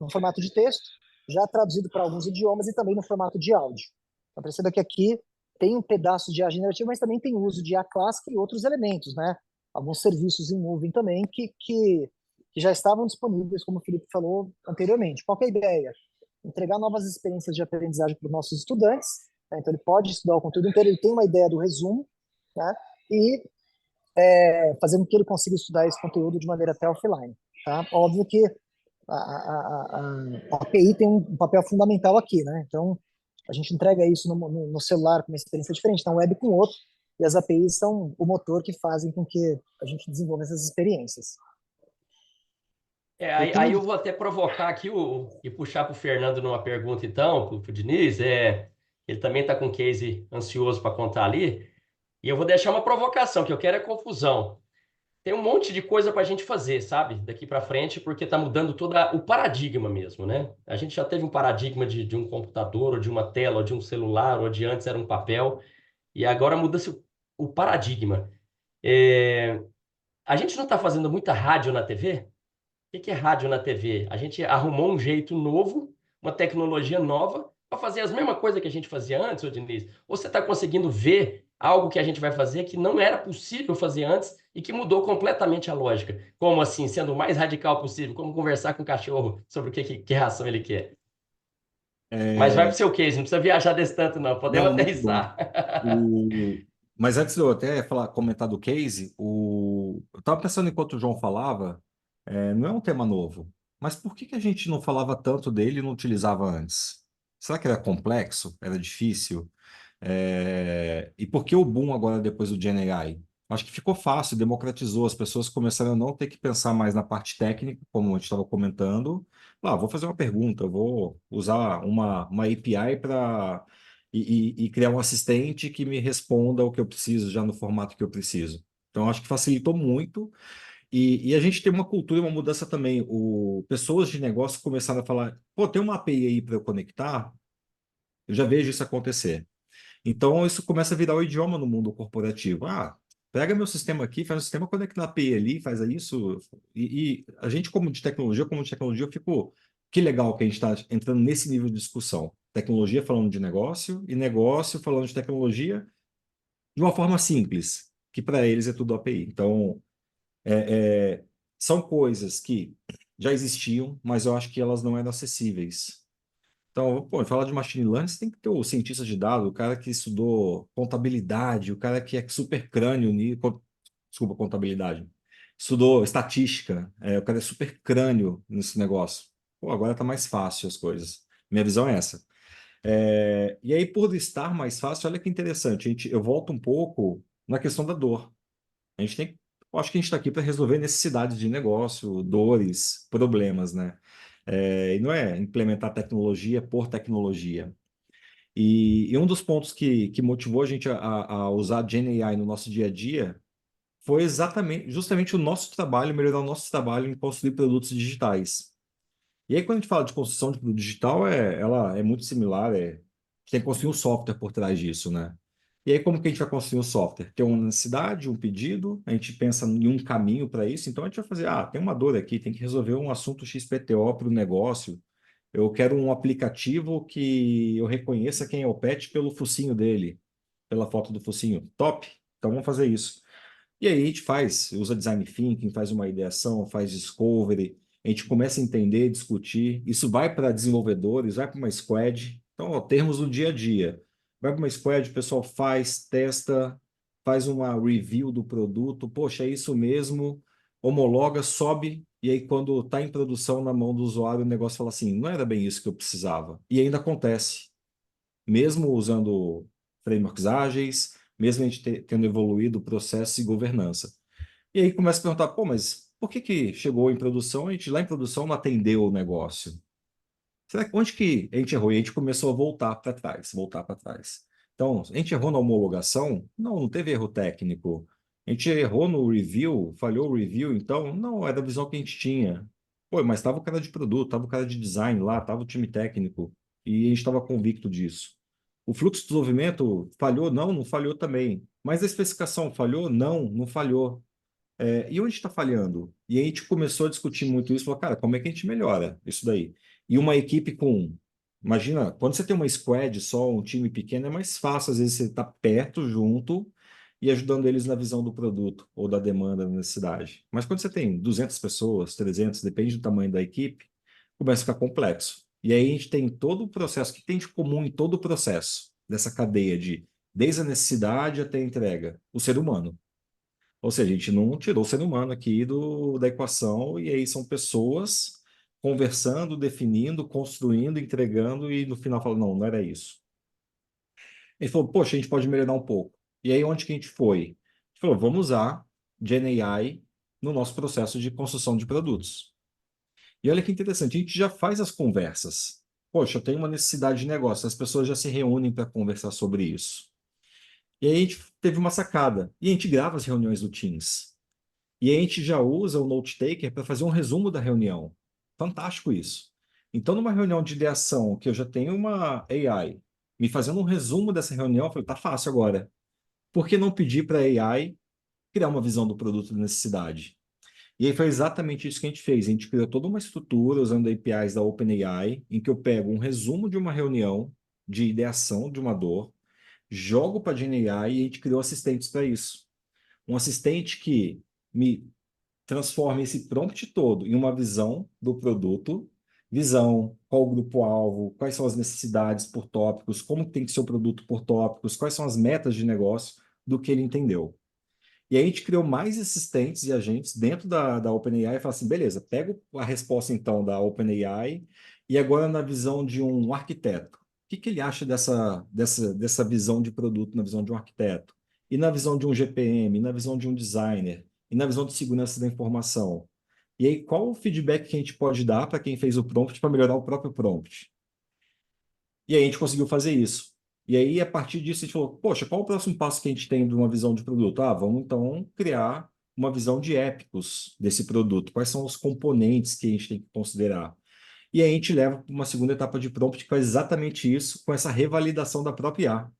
no formato de texto, já traduzido para alguns idiomas e também no formato de áudio. Então, perceba que aqui tem um pedaço de IA generativa, mas também tem uso de IA clássica e outros elementos, né? Alguns serviços em nuvem também que já estavam disponíveis, como o Felipe falou anteriormente. Qual que é a ideia? Entregar novas experiências de aprendizagem para os nossos estudantes, né? Então ele pode estudar o conteúdo inteiro, ele tem uma ideia do resumo, né? E fazer com que ele consiga estudar esse conteúdo de maneira até offline. Tá? Óbvio que a API tem um papel fundamental aqui, né? Então, a gente entrega isso no celular com uma experiência diferente, na web com outro, e as APIs são o motor que fazem com que a gente desenvolva essas experiências. Eu Aí tenho, eu vou até provocar aqui e puxar para o Fernando numa pergunta, então, para o Diniz. Ele também está com um case ansioso para contar ali. E eu vou deixar uma provocação, que eu quero é confusão. Tem um monte de coisa para a gente fazer, sabe? Daqui para frente, porque está mudando todo o paradigma mesmo, né? A gente já teve um paradigma de um computador, ou de uma tela, ou de um celular, ou de antes era um papel, e agora muda-se o paradigma. É, A gente não está fazendo muita rádio na TV? O que é rádio na TV? A gente arrumou um jeito novo, uma tecnologia nova, para fazer as mesmas coisas que a gente fazia antes, ô Diniz? Ou você está conseguindo ver algo que a gente vai fazer que não era possível fazer antes e que mudou completamente a lógica? Como assim, sendo o mais radical possível? Como conversar com o cachorro sobre que ração ele quer? Mas vai para o seu case, não precisa viajar desse tanto, não. Podemos Não, muito bom. aterrissar. Mas antes de eu até comentar do case, eu estava pensando enquanto o João falava, não é um tema novo, mas por que que a gente não falava tanto dele e não utilizava antes? Será que era complexo? Era difícil? E por que o boom agora depois do GenAI? Acho que ficou fácil, democratizou, as pessoas começaram a não ter que pensar mais na parte técnica, como a gente estava comentando. Vou fazer uma pergunta, eu vou usar uma API para e criar um assistente que me responda o que eu preciso, já no formato que eu preciso. Então, acho que facilitou muito. E a gente tem uma cultura, uma mudança também. Pessoas de negócio começaram a falar: pô, tem uma API aí para eu conectar? Eu já vejo isso acontecer. Então, isso começa a virar o idioma no mundo corporativo. Pega meu sistema aqui, faz um sistema, conecta na API ali, faz isso. E a gente, como de tecnologia, eu fico. Que legal que a gente está entrando nesse nível de discussão. Tecnologia falando de negócio e negócio falando de tecnologia de uma forma simples, que para eles é tudo API. Então, são coisas que já existiam, mas eu acho que elas não eram acessíveis. Então, pô, falar de machine learning, você tem que ter o cientista de dados, o cara que estudou contabilidade, o cara que é super crânio, desculpa, contabilidade, estudou estatística, o cara é super crânio nesse negócio. Pô, agora tá mais fácil as coisas. Minha visão é essa. E aí, por estar mais fácil, olha que interessante, eu volto um pouco na questão da dor. A gente tem, eu acho que a gente está aqui para resolver necessidades de negócio, dores, problemas, né? E não é implementar tecnologia por tecnologia. E um dos pontos que motivou a gente a usar GenAI no nosso dia a dia foi justamente o nosso trabalho, melhorar o nosso trabalho em construir produtos digitais. E aí, quando a gente fala de construção de produto digital, ela é muito similar, a gente tem que construir um software por trás disso, né? E aí, como que a gente vai construir um software? Tem uma necessidade, um pedido, a gente pensa em um caminho para isso, então a gente vai fazer, tem uma dor aqui, tem que resolver um assunto XPTO para o negócio. Eu quero um aplicativo que eu reconheça quem é o pet pelo focinho dele, pela foto do focinho. Top! Então vamos fazer isso. E aí a gente usa design thinking, faz uma ideação, faz discovery, a gente começa a entender, discutir. Isso vai para desenvolvedores, vai para uma squad. Então, termos do dia a dia. Vai para uma squad, o pessoal faz, testa, faz uma review do produto. Poxa, é isso mesmo. Homologa, sobe. E aí, quando está em produção na mão do usuário, o negócio fala assim: não era bem isso que eu precisava. E ainda acontece mesmo usando frameworks ágeis, mesmo a gente tendo evoluído processos e governança. E aí começa a perguntar, pô, mas por que chegou em produção, a gente lá em produção não atendeu o negócio? Será que onde que a gente errou? E a gente começou a voltar para trás, voltar para trás. Então, a gente errou na homologação? Não teve erro técnico. A gente errou no review, falhou o review, então, não, era a visão que a gente tinha. Pô, mas estava o cara de produto, estava o cara de design lá, estava o time técnico, e a gente estava convicto disso. O fluxo de desenvolvimento falhou? Não falhou também. Mas a especificação falhou? Não falhou. E onde está falhando? E aí a gente começou a discutir muito isso, falou, cara, como é que a gente melhora isso daí? E uma equipe imagina, quando você tem uma squad só, um time pequeno, é mais fácil, às vezes você está perto, junto, e ajudando eles na visão do produto, ou da demanda, da necessidade. Mas quando você tem 200 pessoas, 300, depende do tamanho da equipe, começa a ficar complexo. E aí a gente tem todo o processo, que tem de comum em todo o processo, dessa cadeia desde a necessidade até a entrega? O ser humano. Ou seja, a gente não tirou o ser humano aqui da equação, e aí são pessoas conversando, definindo, construindo, entregando, e no final falam, não era isso. Ele falou, poxa, a gente pode melhorar um pouco. E aí, onde que a gente foi? A gente falou, vamos usar GenAI no nosso processo de construção de produtos. E olha que interessante, a gente já faz as conversas. Poxa, eu tenho uma necessidade de negócio, as pessoas já se reúnem para conversar sobre isso. E aí a gente teve uma sacada, e a gente grava as reuniões do Teams. E a gente já usa o Note Taker para fazer um resumo da reunião. Fantástico isso. Então, numa reunião de ideação, que eu já tenho uma AI me fazendo um resumo dessa reunião, eu falei, tá fácil agora. Por que não pedir para a AI criar uma visão do produto da necessidade? E aí foi exatamente isso que a gente fez. A gente criou toda uma estrutura usando APIs da OpenAI, em que eu pego um resumo de uma reunião de ideação de uma dor, jogo para a GenAI e a gente criou assistentes para isso. Um assistente que me transforma esse prompt todo em uma visão do produto, visão, qual o grupo-alvo, quais são as necessidades por tópicos, como tem que ser o produto por tópicos, quais são as metas de negócio, do que ele entendeu. E aí a gente criou mais assistentes e agentes dentro da OpenAI e falou assim, beleza, pega a resposta então da OpenAI e agora na visão de um arquiteto. O que ele acha dessa visão de produto na visão de um arquiteto? E na visão de um GPM, e na visão de um designer, e na visão de segurança da informação? E aí, qual o feedback que a gente pode dar para quem fez o prompt para melhorar o próprio prompt? E aí a gente conseguiu fazer isso. E aí, a partir disso, a gente falou, poxa, qual o próximo passo que a gente tem de uma visão de produto? Ah, vamos então criar uma visão de épicos desse produto. Quais são os componentes que a gente tem que considerar? E aí a gente leva para uma segunda etapa de prompt que faz exatamente isso, com essa revalidação da própria IA.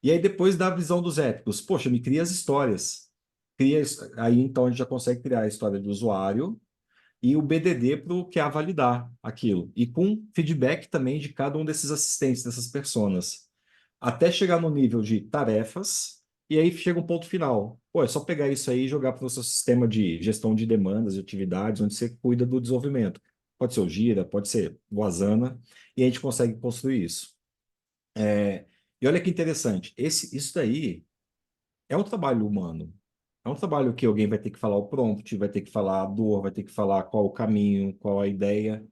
E aí, depois da visão dos épicos, poxa, me cria as histórias. Aí, então, a gente já consegue criar a história do usuário, e o BDD para o QA validar aquilo. E com feedback também de cada um desses assistentes, dessas personas. Até chegar no nível de tarefas, e aí chega um ponto final. Pô, é só pegar isso aí e jogar para o seu sistema de gestão de demandas, de atividades, onde você cuida do desenvolvimento. Pode ser o Gira, pode ser o Asana, e a gente consegue construir isso. E olha que interessante, isso daí é um trabalho humano. É um trabalho que alguém vai ter que falar o prompt, vai ter que falar a dor, vai ter que falar qual o caminho, qual a ideia.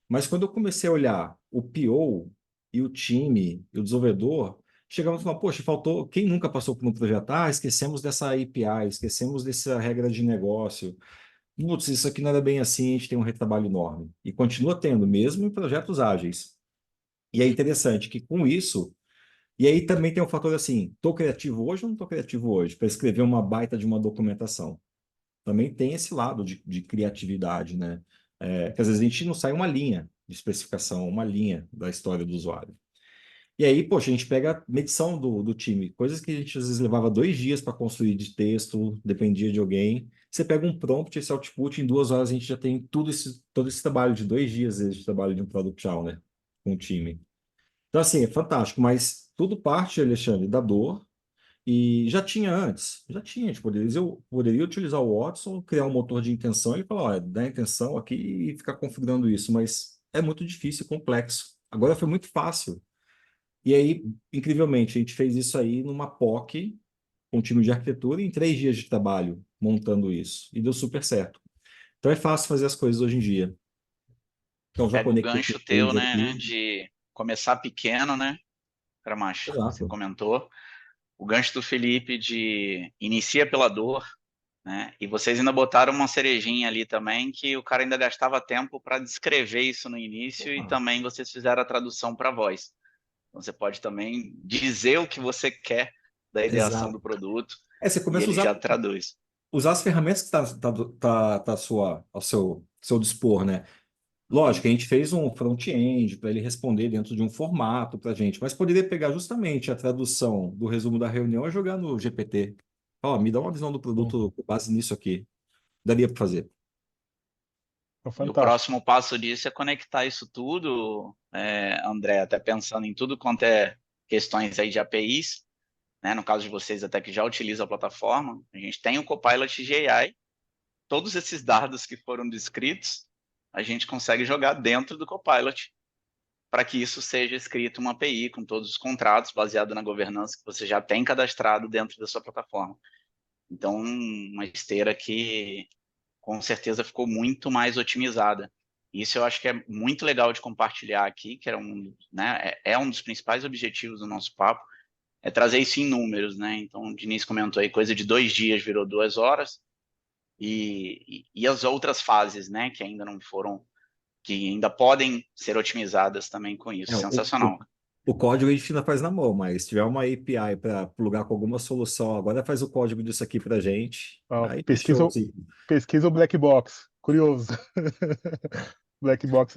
Mas quando eu comecei a olhar o PO e o time e o desenvolvedor, chegava e falava, poxa, faltou. Quem nunca passou por um projeto? Ah, esquecemos dessa API, esquecemos dessa regra de negócio. Putz, isso aqui não era bem assim, a gente tem um retrabalho enorme. E continua tendo, mesmo em projetos ágeis. E é interessante que com isso. E aí também tem um fator assim, estou criativo hoje ou não estou criativo hoje? Para escrever uma baita de uma documentação. Também tem esse lado de criatividade, né? Que às vezes a gente não sai uma linha de especificação, uma linha da história do usuário. E aí, poxa, a gente pega a medição do time, coisas que a gente às vezes levava 2 dias para construir de texto, dependia de alguém. Você pega um prompt, esse output, em 2 horas a gente já tem todo esse trabalho de 2 dias às vezes, de trabalho de um product owner com o time. Então, assim, é fantástico, mas tudo parte, Alexandre, da dor. E já tinha antes, já tinha. A gente poderia utilizar o Watson, criar um motor de intenção e falar, olha, dá a intenção aqui e ficar configurando isso, mas é muito difícil, complexo. Agora foi muito fácil. E aí, incrivelmente, a gente fez isso aí numa POC, com um time de arquitetura, em 3 dias de trabalho, montando isso. E deu super certo. Então é fácil fazer as coisas hoje em dia. Então já Pega o conectei com gancho teu, eles né, aqui. de começar pequeno, né, Gramacho? Você Exato. comentou. O gancho do Felipe de inicia pela dor, né? E vocês ainda botaram uma cerejinha ali também, que o cara ainda gastava tempo para descrever isso no início e também vocês fizeram a tradução para voz. Então você pode também dizer o que você quer da ideação Exato. do produto Você e começa a ele já usar traduz. as ferramentas que ao seu dispor, né? Lógico, a gente fez um front-end para ele responder dentro de um formato para a gente, mas poderia pegar justamente a tradução do resumo da reunião e jogar no GPT. Ó, me dá uma visão do produto com base nisso aqui. Daria para fazer. É E o fantástico. próximo passo disso é conectar isso tudo, André, até pensando em tudo quanto é questões aí de APIs, né? No caso de vocês até que já utilizam a plataforma, a gente tem o Copilot GI, todos esses dados que foram descritos, a gente consegue jogar dentro do Copilot para que isso seja escrito uma API com todos os contratos baseado na governança que você já tem cadastrado dentro da sua plataforma. Então, uma esteira que com certeza ficou muito mais otimizada. Isso eu acho que é muito legal de compartilhar aqui, que era né, é um dos principais objetivos do nosso papo, é trazer isso em números, né? Então, o Diniz comentou aí, coisa de 2 dias virou 2 horas, e as outras fases, né, que ainda não foram, que ainda podem ser otimizadas também com isso. É, Sensacional. o código a gente ainda faz na mão, mas se tiver uma API para plugar com alguma solução, agora faz o código disso aqui para a gente. Ó, Aí pesquisa, fechou, sim. pesquisa o Black Box. Curioso. Black Box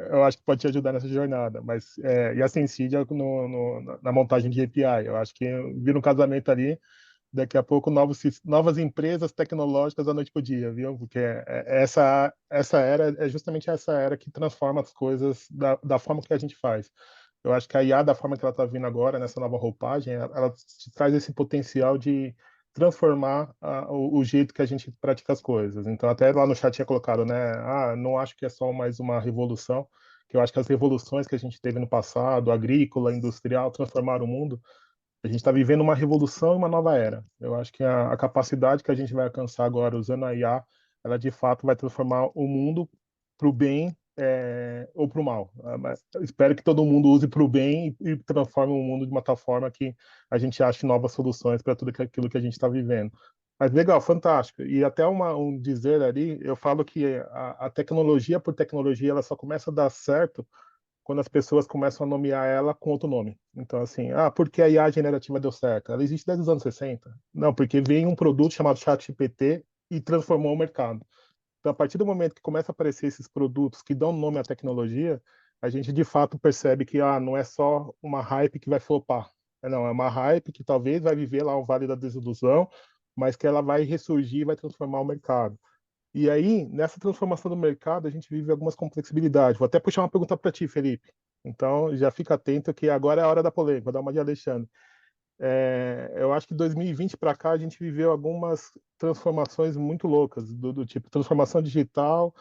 eu acho que pode te ajudar nessa jornada, mas e a Sensidia na montagem de API. Eu acho que vira um casamento ali. Daqui a pouco novas empresas tecnológicas da noite pro dia, viu? Porque essa era é justamente essa era que transforma as coisas da forma que a gente faz. Eu acho que a IA, da forma que ela está vindo agora, nessa nova roupagem, ela te traz esse potencial de transformar o jeito que a gente pratica as coisas. Então, até lá no chat tinha colocado, né? Não acho que é só mais uma revolução, que eu acho que as revoluções que a gente teve no passado, agrícola, industrial, transformaram o mundo. A gente está vivendo uma revolução e uma nova era. Eu acho que a capacidade que a gente vai alcançar agora usando a IA, ela de fato vai transformar o mundo para o bem ou para o mal. Mas espero que todo mundo use para o bem e transforme o mundo de uma tal forma que a gente ache novas soluções para tudo aquilo que a gente está vivendo. Mas legal, fantástico. E até um dizer ali, eu falo que a tecnologia por tecnologia, ela só começa a dar certo quando as pessoas começam a nomear ela com outro nome. Então, assim, por que a IA generativa deu certo? Ela existe desde os anos 60. Não, porque veio um produto chamado ChatGPT e transformou o mercado. Então, a partir do momento que começa a aparecer esses produtos que dão nome à tecnologia, a gente de fato percebe que não é só uma hype que vai flopar. Não, é uma hype que talvez vai viver lá o vale da desilusão, mas que ela vai ressurgir e vai transformar o mercado. E aí, nessa transformação do mercado, a gente vive algumas complexibilidades. Vou até puxar uma pergunta para ti, Felipe. Então, já fica atento que agora é a hora da polêmica. Vou dar uma de Alexandre. Eu acho que 2020 para cá a gente viveu algumas transformações muito loucas, do tipo transformação digital.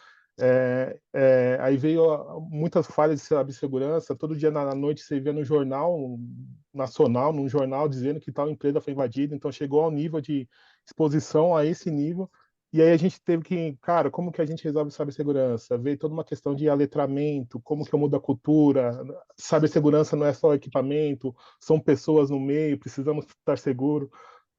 Aí veio muitas falhas de cibersegurança. Todo dia na noite você via no jornal nacional, num jornal, dizendo que tal empresa foi invadida. Então, chegou ao nível de exposição a esse nível. E aí a gente teve que, cara, como que a gente resolve cibersegurança? Veio toda uma questão de aletramento, como que eu mudo a cultura. Cibersegurança não é só equipamento, são pessoas no meio, precisamos estar seguro.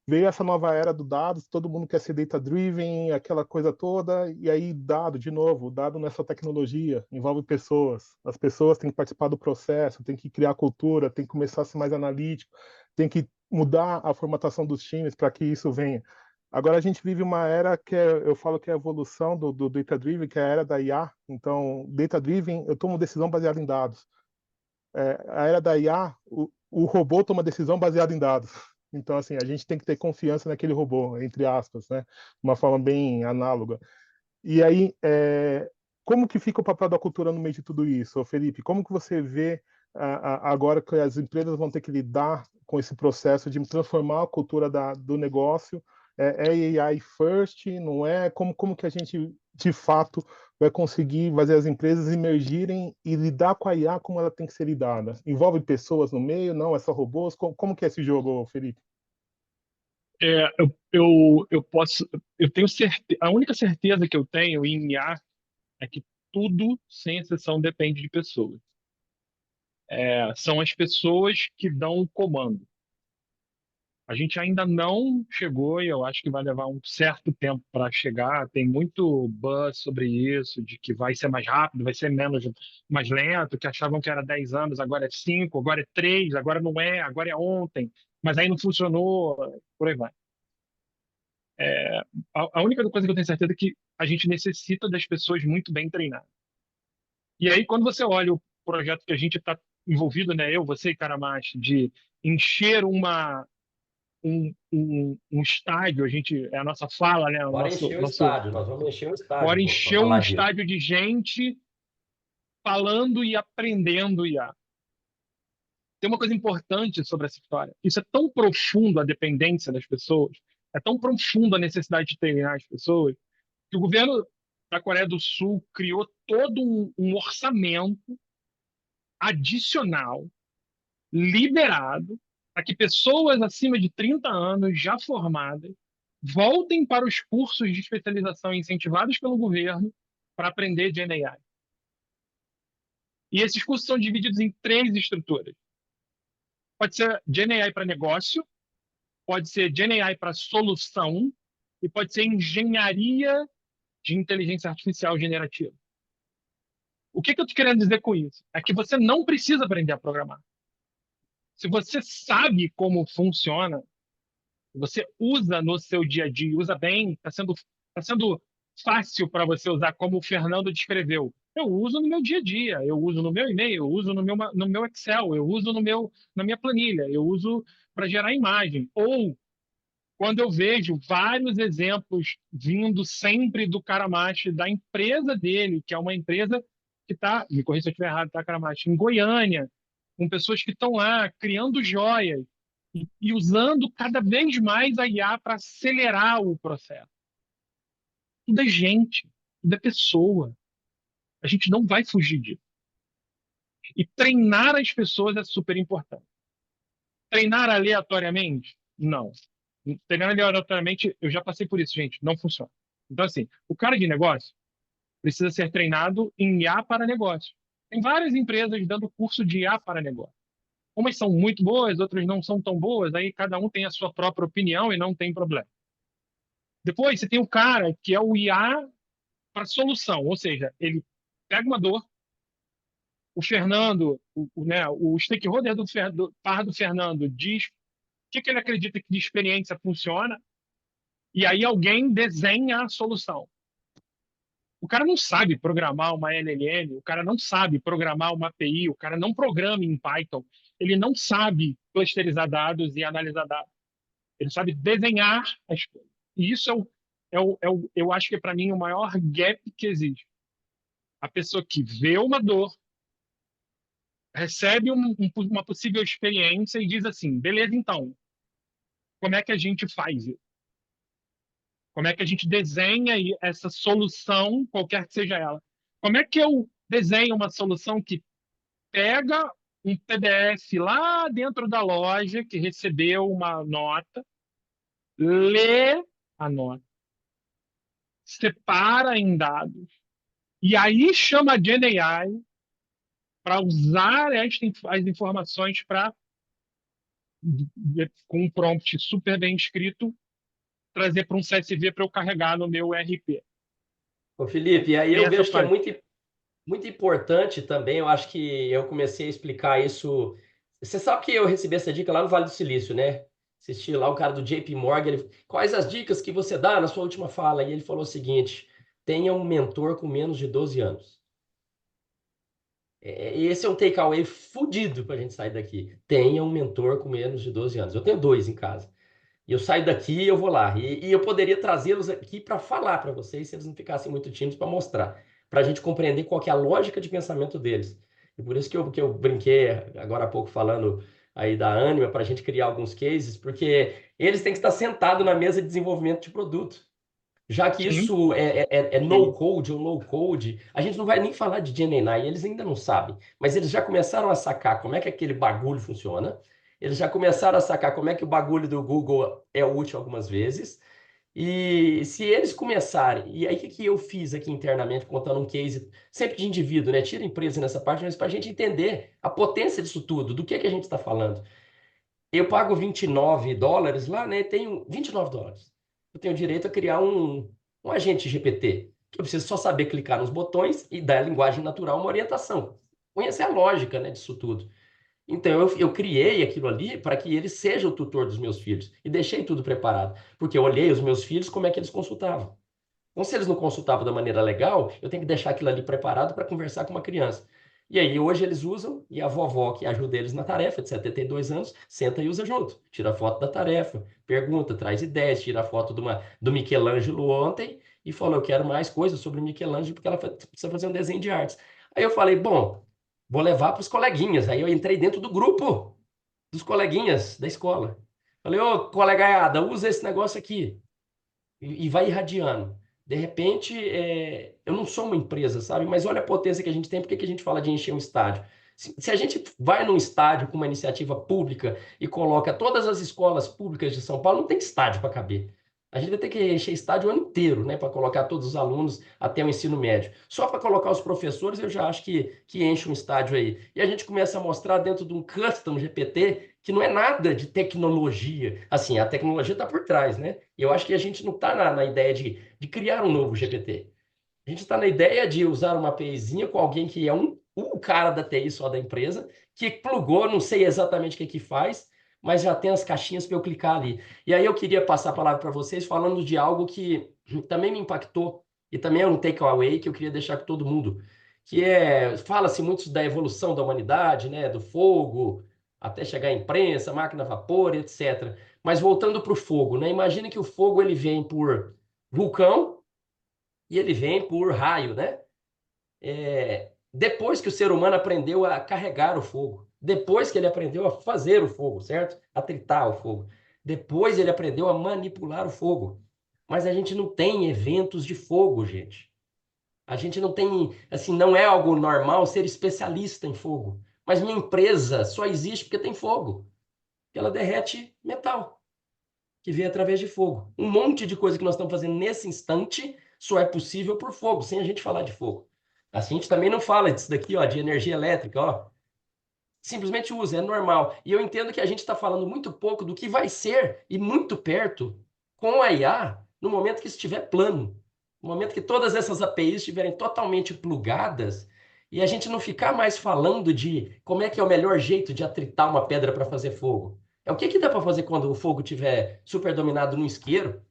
Veio essa nova era do dados, todo mundo quer ser data-driven, aquela coisa toda, e aí dado, de novo, dado nessa tecnologia, envolve pessoas. As pessoas têm que participar do processo, têm que criar cultura, têm que começar a ser mais analítico, têm que mudar a formatação dos times para que isso venha. Agora a gente vive uma era eu falo que é a evolução do data-driven, que é a era da IA. Então, data-driven, eu tomo decisão baseada em dados. A era da IA, o robô toma decisão baseada em dados. Então, assim, a gente tem que ter confiança naquele robô, entre aspas, né? De uma forma bem análoga. E aí, como que fica o papel da cultura no meio de tudo isso, Felipe? Como que você vê agora que as empresas vão ter que lidar com esse processo de transformar a cultura do negócio? É AI first, não é? Como que a gente, de fato, vai conseguir fazer as empresas emergirem e lidar com a IA como ela tem que ser lidada? Envolve pessoas no meio? Não, é só robôs? Como que é esse jogo, Felipe? Eu tenho certeza, a única certeza que eu tenho em IA é que tudo, sem exceção, depende de pessoas. São as pessoas que dão o comando. A gente ainda não chegou e eu acho que vai levar um certo tempo para chegar. Tem muito buzz sobre isso, de que vai ser mais rápido, vai ser mais lento, que achavam que era 10 anos, agora é 5, agora é 3, agora não é, agora é ontem, mas aí não funcionou, por aí vai. A única coisa que eu tenho certeza é que a gente necessita das pessoas muito bem treinadas. E aí, quando você olha o projeto que a gente está envolvido, né, eu, você e Caramache, de encher um estádio, é a nossa fala, né? Bora encher o estádio, nós vamos encher o estádio, Bora pô, para encher um falar disso. estádio de gente falando e aprendendo IA. Tem uma coisa importante sobre essa história. Isso é tão profundo, a dependência das pessoas, é tão profundo a necessidade de treinar as pessoas, que o governo da Coreia do Sul criou todo um orçamento adicional, liberado, para que pessoas acima de 30 anos, já formadas, voltem para os cursos de especialização incentivados pelo governo para aprender GenAI. E esses cursos são divididos em 3 estruturas. Pode ser GenAI para negócio, pode ser GenAI para solução e pode ser engenharia de inteligência artificial generativa. O que eu estou querendo dizer com isso? É que você não precisa aprender a programar. Se você sabe como funciona, você usa no seu dia a dia, usa bem, está sendo fácil para você usar, como o Fernando descreveu. Eu uso no meu dia a dia, eu uso no meu e-mail, eu uso no meu Excel, eu uso na minha planilha, eu uso para gerar imagem. Ou quando eu vejo vários exemplos vindo sempre do Caramache, da empresa dele, que é uma empresa que está, me corrija se eu estiver errado, tá, Caramache, em Goiânia, com pessoas que estão lá criando joias. e usando cada vez mais a IA para acelerar o processo. Tudo é gente, tudo é pessoa. A gente não vai fugir disso. E treinar as pessoas é super importante. Treinar aleatoriamente? Não. Treinar aleatoriamente, eu já passei por isso, gente, não funciona. Então, assim, o cara de negócio precisa ser treinado em IA para negócio. Tem várias empresas dando curso de IA para negócio. Umas são muito boas, outras não são tão boas, aí cada um tem a sua própria opinião e não tem problema. Depois, você tem o cara que é o IA para solução, ou seja, ele pega uma dor, o Fernando, né, o stakeholder do Fernando diz o que ele acredita que de experiência funciona, e aí alguém desenha a solução. O cara não sabe programar uma LLM, o cara não sabe programar uma API, o cara não programa em Python, ele não sabe clusterizar dados e analisar dados. Ele sabe desenhar as coisas. E isso eu acho que é, para mim, o maior gap que existe. A pessoa que vê uma dor, recebe uma possível experiência e diz assim, beleza, então, como é que a gente faz isso? Como é que a gente desenha essa solução, qualquer que seja ela? Como é que eu desenho uma solução que pega um PDF lá dentro da loja, que recebeu uma nota, lê a nota, separa em dados, e aí chama a GenAI para usar as informações para, com um prompt super bem escrito, trazer para um CSV para eu carregar no meu RP. Ô, Felipe, e aí eu Essa vejo que é parte. muito importante também, eu acho que eu comecei a explicar isso. Você sabe que eu recebi essa dica lá no Vale do Silício, né? Assisti lá o cara do JP Morgan, quais as dicas que você dá na sua última fala? E ele falou o seguinte, tenha um mentor com menos de 12 anos. Esse é um takeaway fudido para a gente sair daqui. Tenha um mentor com menos de 12 anos. Eu tenho 2 em casa. E eu saio daqui e eu vou lá. E eu poderia trazê-los aqui para falar para vocês, se eles não ficassem muito tímidos, para mostrar, para a gente compreender qual que é a lógica de pensamento deles. E por isso que eu brinquei agora há pouco falando aí da Anima, para a gente criar alguns cases, porque eles têm que estar sentados na mesa de desenvolvimento de produto. Já que Sim, isso é no sim. code ou low code, a gente não vai nem falar de GenAI, eles ainda não sabem, mas eles já começaram a sacar como é que aquele bagulho funciona, eles já começaram a sacar como é que o bagulho do Google é útil algumas vezes, e se eles começarem, e aí o que eu fiz aqui internamente, contando um case sempre de indivíduo, né? Tira a empresa nessa parte, mas para a gente entender a potência disso tudo, do que a gente está falando. Eu pago $29 lá, né? Tenho $29. Eu tenho direito a criar um agente GPT, que eu preciso só saber clicar nos botões e dar a linguagem natural uma orientação. Conhecer a lógica, né, disso tudo. Então, eu criei aquilo ali para que ele seja o tutor dos meus filhos. E deixei tudo preparado. Porque eu olhei os meus filhos, como é que eles consultavam. Então, se eles não consultavam da maneira legal, eu tenho que deixar aquilo ali preparado para conversar com uma criança. E aí, hoje eles usam, e a vovó que ajuda eles na tarefa, de 72 anos, senta e usa junto. Tira foto da tarefa, pergunta, traz ideias, tira a foto do Michelangelo ontem e falou, eu quero mais coisas sobre o Michelangelo, porque ela precisa fazer um desenho de artes. Aí eu falei, bom, vou levar para os coleguinhas. Aí eu entrei dentro do grupo dos coleguinhas da escola. Falei, ô, colegaiada, usa esse negócio aqui e vai irradiando. De repente, eu não sou uma empresa, sabe? Mas olha a potência que a gente tem, por que a gente fala de encher um estádio? Se a gente vai num estádio com uma iniciativa pública e coloca todas as escolas públicas de São Paulo, não tem estádio para caber. A gente vai ter que encher estádio o ano inteiro, né, para colocar todos os alunos até o ensino médio. Só para colocar os professores, eu já acho que enche um estádio aí. E a gente começa a mostrar dentro de um custom GPT que não é nada de tecnologia. Assim, a tecnologia está por trás, né? E eu acho que a gente não está na ideia de criar um novo GPT. A gente está na ideia de usar uma APIzinha com alguém que é um cara da TI só da empresa, que plugou, não sei exatamente o que faz, mas já tem as caixinhas para eu clicar ali. E aí eu queria passar a palavra para vocês falando de algo que também me impactou e também é um takeaway que eu queria deixar com todo mundo, que fala-se muito da evolução da humanidade, né, do fogo, até chegar à imprensa, máquina a vapor, etc. Mas voltando para o fogo, né? Imagine que o fogo ele vem por vulcão e ele vem por raio, né? Depois que o ser humano aprendeu a carregar o fogo, Depois que ele aprendeu a fazer o fogo, certo? A tritar o fogo. Depois ele aprendeu a manipular o fogo. Mas a gente não tem eventos de fogo, gente. A gente não tem, assim, não é algo normal ser especialista em fogo. Mas minha empresa só existe porque tem fogo. Ela derrete metal, que vem através de fogo. Um monte de coisa que nós estamos fazendo nesse instante só é possível por fogo, sem a gente falar de fogo. A gente também não fala disso daqui, ó, de energia elétrica, ó. Simplesmente usa, é normal. E eu entendo que a gente está falando muito pouco do que vai ser e muito perto com a IA no momento que estiver plano, no momento que todas essas APIs estiverem totalmente plugadas e a gente não ficar mais falando de como é que é o melhor jeito de atritar uma pedra para fazer fogo. É o que que dá para fazer quando o fogo estiver super dominado no isqueiro,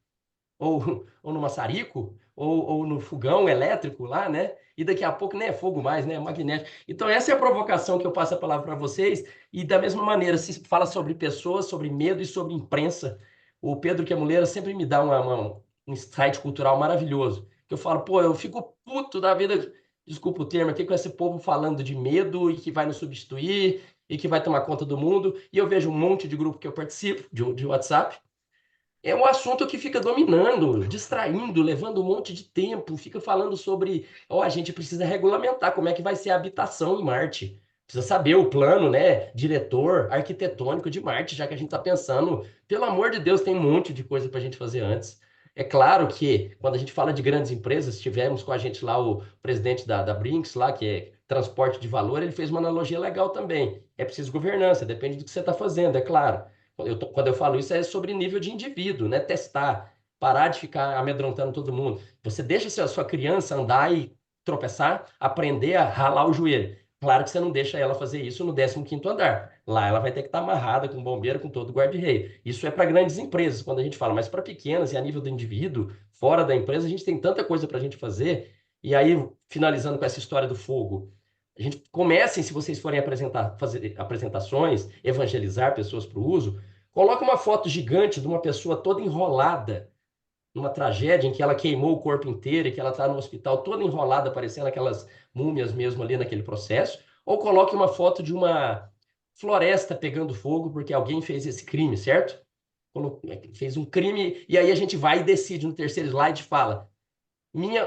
ou no maçarico, ou no fogão elétrico lá, né? E daqui a pouco nem é fogo mais, né? É magnético. Então, essa é a provocação que eu passo a palavra para vocês. E da mesma maneira, se fala sobre pessoas, sobre medo e sobre imprensa. O Pedro Quemuleira sempre me dá um insight cultural maravilhoso. Que eu falo, pô, eu fico puto da vida, desculpa o termo aqui, com esse povo falando de medo e que vai nos substituir e que vai tomar conta do mundo. E eu vejo um monte de grupo que eu participo, de WhatsApp, é um assunto que fica dominando, distraindo, levando um monte de tempo, fica falando sobre, ó, a gente precisa regulamentar como é que vai ser a habitação em Marte. Precisa saber o plano, né, diretor arquitetônico de Marte, já que a gente está pensando, pelo amor de Deus, tem um monte de coisa para a gente fazer antes. É claro que, quando a gente fala de grandes empresas, tivemos com a gente lá o presidente da Brinks, lá, que é transporte de valor, ele fez uma analogia legal também. É preciso governança, depende do que você está fazendo, é claro. Quando eu falo isso, é sobre nível de indivíduo, né? Testar, parar de ficar amedrontando todo mundo. Você deixa a sua criança andar e tropeçar, aprender a ralar o joelho. Claro que você não deixa ela fazer isso no 15º andar. Lá ela vai ter que estar amarrada com bombeiro, com todo guarda-reio. Isso é para grandes empresas, quando a gente fala, mas para pequenas e a nível do indivíduo, fora da empresa, a gente tem tanta coisa para a gente fazer. E aí, finalizando com essa história do fogo, a gente comecem, se vocês forem fazer apresentações, evangelizar pessoas para o uso, coloca uma foto gigante de uma pessoa toda enrolada numa tragédia em que ela queimou o corpo inteiro e que ela está no hospital toda enrolada, parecendo aquelas múmias mesmo ali naquele processo, ou coloque uma foto de uma floresta pegando fogo porque alguém fez esse crime, certo? Fez um crime, e aí a gente vai e decide no terceiro slide e fala: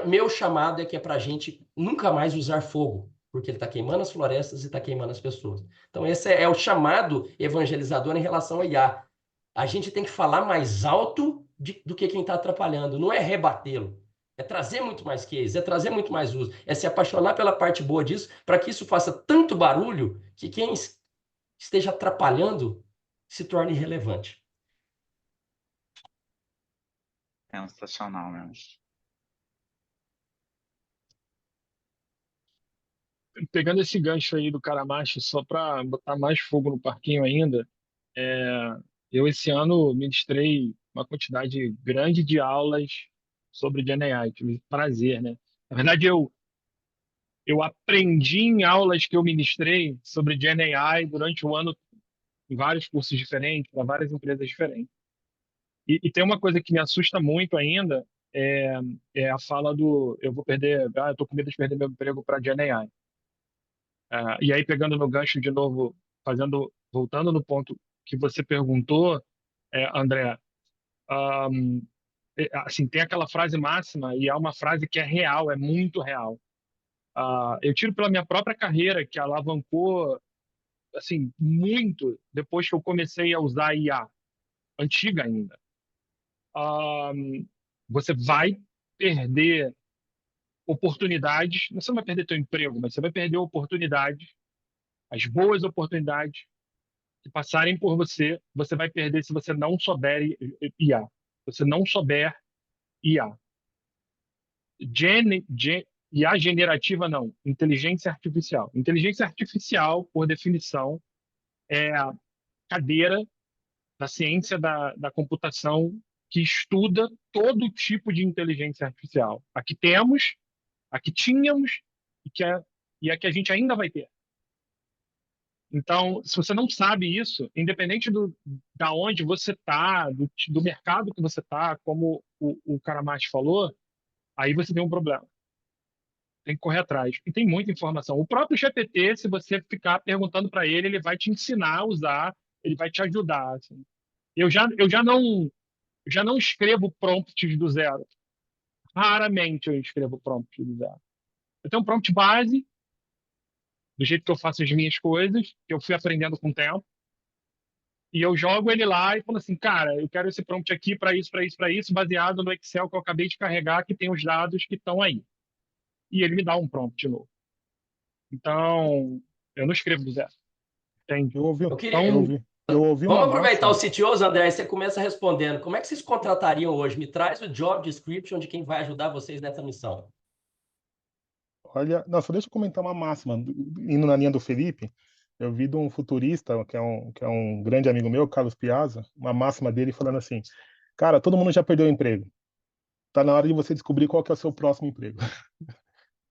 meu chamado é que é para a gente nunca mais usar fogo, porque ele está queimando as florestas e está queimando as pessoas. Então, esse é o chamado evangelizador em relação a IA. A gente tem que falar mais alto do que quem está atrapalhando, não é rebatê-lo. É trazer muito mais case, é trazer muito mais uso, é se apaixonar pela parte boa disso, para que isso faça tanto barulho que quem esteja atrapalhando se torne irrelevante. Sensacional mesmo. Pegando esse gancho aí do Caramache, só para botar mais fogo no parquinho ainda, eu esse ano ministrei uma quantidade grande de aulas sobre GenAI, tive prazer, né? Na verdade, eu aprendi em aulas que eu ministrei sobre GenAI durante o ano em vários cursos diferentes, para várias empresas diferentes. E tem uma coisa que me assusta muito ainda, é, é a fala do eu vou perder, eu tô com medo de perder meu emprego para GenAI. E aí, pegando no gancho de novo, voltando no ponto que você perguntou, André, ahm, assim, tem aquela frase máxima e há uma frase que é real, é muito real. Eu tiro pela minha própria carreira, que alavancou, assim, muito depois que eu comecei a usar IA, antiga ainda. Você vai perder oportunidades, você não vai perder teu emprego, mas você vai perder oportunidades, as boas oportunidades que passarem por você, você vai perder se você não souber IA. Se você não souber IA. IA generativa, não. Inteligência artificial. Inteligência artificial, por definição, é a cadeira da ciência da computação que estuda todo tipo de inteligência artificial. A que temos, a que tínhamos e a que a gente ainda vai ter. Então, se você não sabe isso, independente da onde você está, do mercado que você está, como o Caramache falou, aí você tem um problema. Tem que correr atrás. E tem muita informação. O próprio GPT, se você ficar perguntando para ele, ele vai te ensinar a usar, ele vai te ajudar. Assim. Eu já não escrevo prompts do zero. Raramente eu escrevo prompts do zero. Eu tenho um prompt base, do jeito que eu faço as minhas coisas, que eu fui aprendendo com o tempo. E eu jogo ele lá e falo assim, cara, eu quero esse prompt aqui para isso, para isso, para isso, baseado no Excel que eu acabei de carregar, que tem os dados que estão aí. E ele me dá um prompt novo. Então, eu não escrevo do zero. Entende? Eu ouvi, Eu eu queria. ouvi, eu ouvi uma Vamos aproveitar os máxima. CTOs, André, e você começa respondendo. Como é que vocês contratariam hoje? Me traz o job description de quem vai ajudar vocês nessa missão. Olha, nossa, deixa eu comentar uma máxima. Indo na linha do Felipe, eu vi de um futurista, que é um grande amigo meu, Carlos Piazza, uma máxima dele falando assim: cara, todo mundo já perdeu o emprego. Tá na hora de você descobrir qual que é o seu próximo emprego.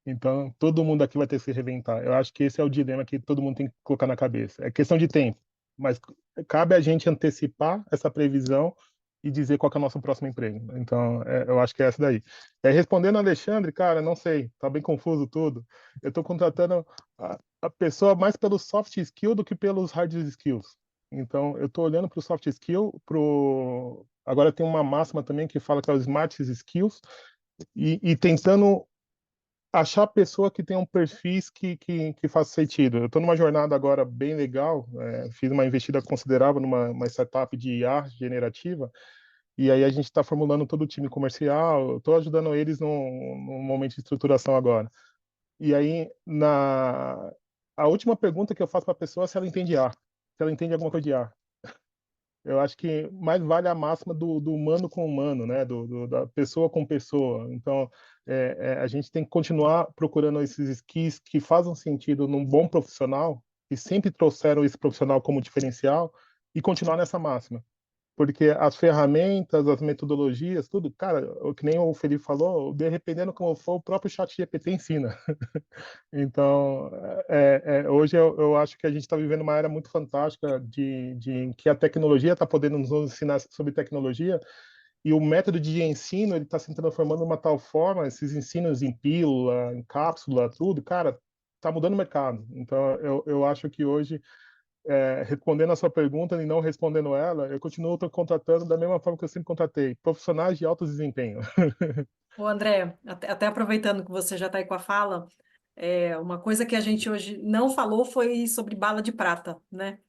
Então, todo mundo aqui vai ter que se reinventar. Eu acho que esse é o dilema que todo mundo tem que colocar na cabeça. É questão de tempo, mas cabe a gente antecipar essa previsão e dizer qual que é o nosso próximo emprego. Então, eu acho que é essa daí. Respondendo ao Alexandre, cara, não sei, tá bem confuso tudo. Eu estou contratando a pessoa mais pelo soft skill do que pelos hard skills. Então, eu estou olhando para o soft skill, agora tem uma máxima também que fala que é os smart skills, e tentando achar a pessoa que tem um perfis que faça sentido. Eu estou numa jornada agora bem legal, fiz uma investida considerável numa startup de IA generativa, e aí a gente está formulando todo o time comercial, estou ajudando eles num momento de estruturação agora. E aí, a última pergunta que eu faço para a pessoa é se ela entende IA, se ela entende alguma coisa de IA. Eu acho que mais vale a máxima do humano com humano, né? Da pessoa com pessoa. Então, a gente tem que continuar procurando esses skills que fazem sentido num bom profissional, que sempre trouxeram esse profissional como diferencial, e continuar nessa máxima. Porque as ferramentas, as metodologias, tudo, cara, que nem o Felipe falou, dependendo como for, o próprio chat GPT ensina. Então, hoje eu acho que a gente está vivendo uma era muito fantástica de que a tecnologia está podendo nos ensinar sobre tecnologia, e o método de ensino ele está se transformando de uma tal forma, esses ensinos em pílula, em cápsula, tudo, cara, está mudando o mercado. Então, eu acho que hoje, respondendo a sua pergunta e não respondendo ela, eu continuo contratando da mesma forma que eu sempre contratei, profissionais de alto desempenho. Ô, André, até aproveitando que você já está aí com a fala, uma coisa que a gente hoje não falou foi sobre bala de prata, né?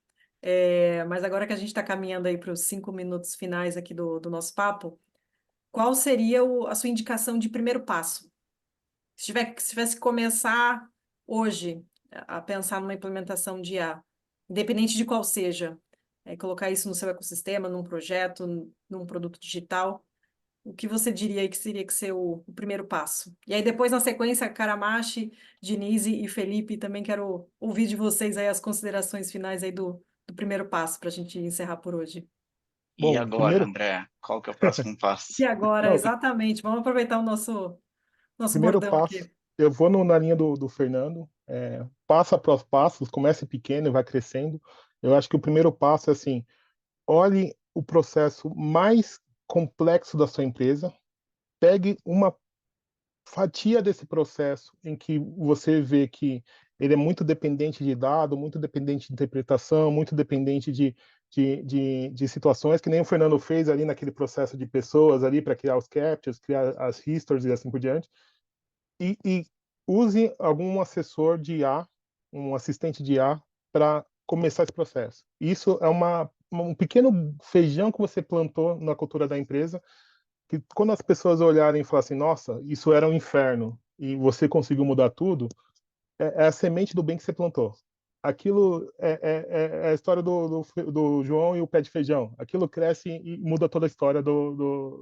Mas agora que a gente está caminhando aí para os 5 minutos finais aqui do nosso papo, qual seria a sua indicação de primeiro passo? Se tivesse que começar hoje a pensar numa implementação de IA, independente de qual seja, colocar isso no seu ecossistema, num projeto, num produto digital, o que você diria aí que seria que ser o primeiro passo? E aí depois, na sequência, Caramache, Diniz e Felipe, também quero ouvir de vocês aí as considerações finais aí do primeiro passo para a gente encerrar por hoje. E Bom, agora, André, qual que é o próximo passo? E agora, não, exatamente, vamos aproveitar o nosso primeiro bordão passo, aqui. eu vou na linha do Fernando, passo após passos, comece pequeno e vai crescendo. Eu acho que o primeiro passo é assim, olhe o processo mais complexo da sua empresa, pegue uma fatia desse processo em que você vê que ele é muito dependente de dado, muito dependente de interpretação, muito dependente de situações, que nem o Fernando fez ali naquele processo de pessoas ali para criar os captchas, criar as histories e assim por diante. E use algum assessor de IA, um assistente de IA, para começar esse processo. Isso é um pequeno feijão que você plantou na cultura da empresa, que quando as pessoas olharem e falarem assim, nossa, isso era um inferno, e você conseguiu mudar tudo, é a semente do bem que você plantou. Aquilo é a história do João e o pé de feijão. Aquilo cresce e muda toda a história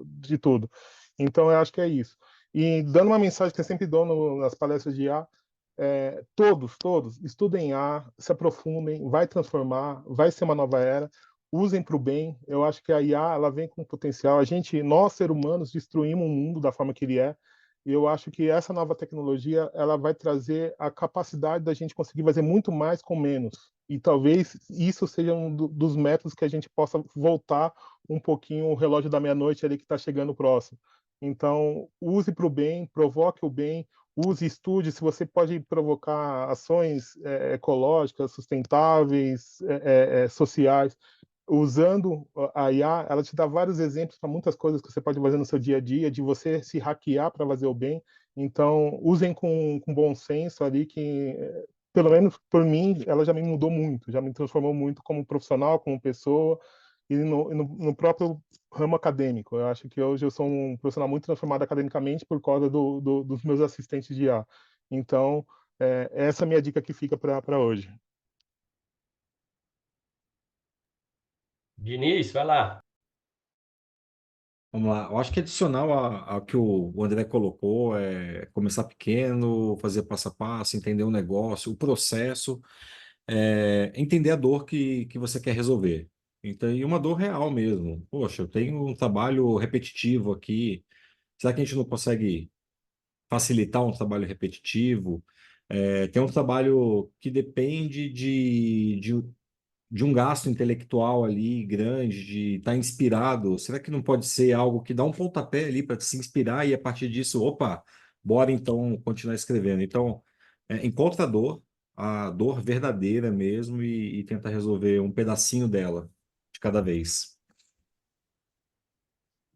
de tudo. Então, eu acho que é isso. E dando uma mensagem que eu sempre dou nas palestras de IA, todos, estudem IA, se aprofundem, vai transformar, vai ser uma nova era, usem para o bem. Eu acho que a IA ela vem com potencial. Nós, seres humanos, destruímos o mundo da forma que ele é, e eu acho que essa nova tecnologia ela vai trazer a capacidade da gente conseguir fazer muito mais com menos. E talvez isso seja um dos métodos que a gente possa voltar um pouquinho o relógio da meia-noite ali que está chegando próximo. Então, use para o bem, provoque o bem, use, estude se você pode provocar ações ecológicas, sustentáveis, sociais. Usando a IA, ela te dá vários exemplos para muitas coisas que você pode fazer no seu dia a dia, de você se hackear para fazer o bem. Então, usem com bom senso ali, que, pelo menos por mim, ela já me mudou muito, já me transformou muito como profissional, como pessoa, e no próprio ramo acadêmico. Eu acho que hoje eu sou um profissional muito transformado academicamente por causa dos meus assistentes de IA. Então, essa é a minha dica que fica para hoje. Diniz, vai lá. Vamos lá. Eu acho que adicional ao que o André colocou é começar pequeno, fazer passo a passo, entender o negócio, o processo, entender a dor que você quer resolver. Então, e uma dor real mesmo. Poxa, eu tenho um trabalho repetitivo aqui. Será que a gente não consegue facilitar um trabalho repetitivo? Tem um trabalho que depende de um gasto intelectual ali grande, de estar inspirado. Será que não pode ser algo que dá um pontapé ali para se inspirar e a partir disso, opa, bora então continuar escrevendo? Então, encontra a dor verdadeira mesmo e tenta resolver um pedacinho dela de cada vez.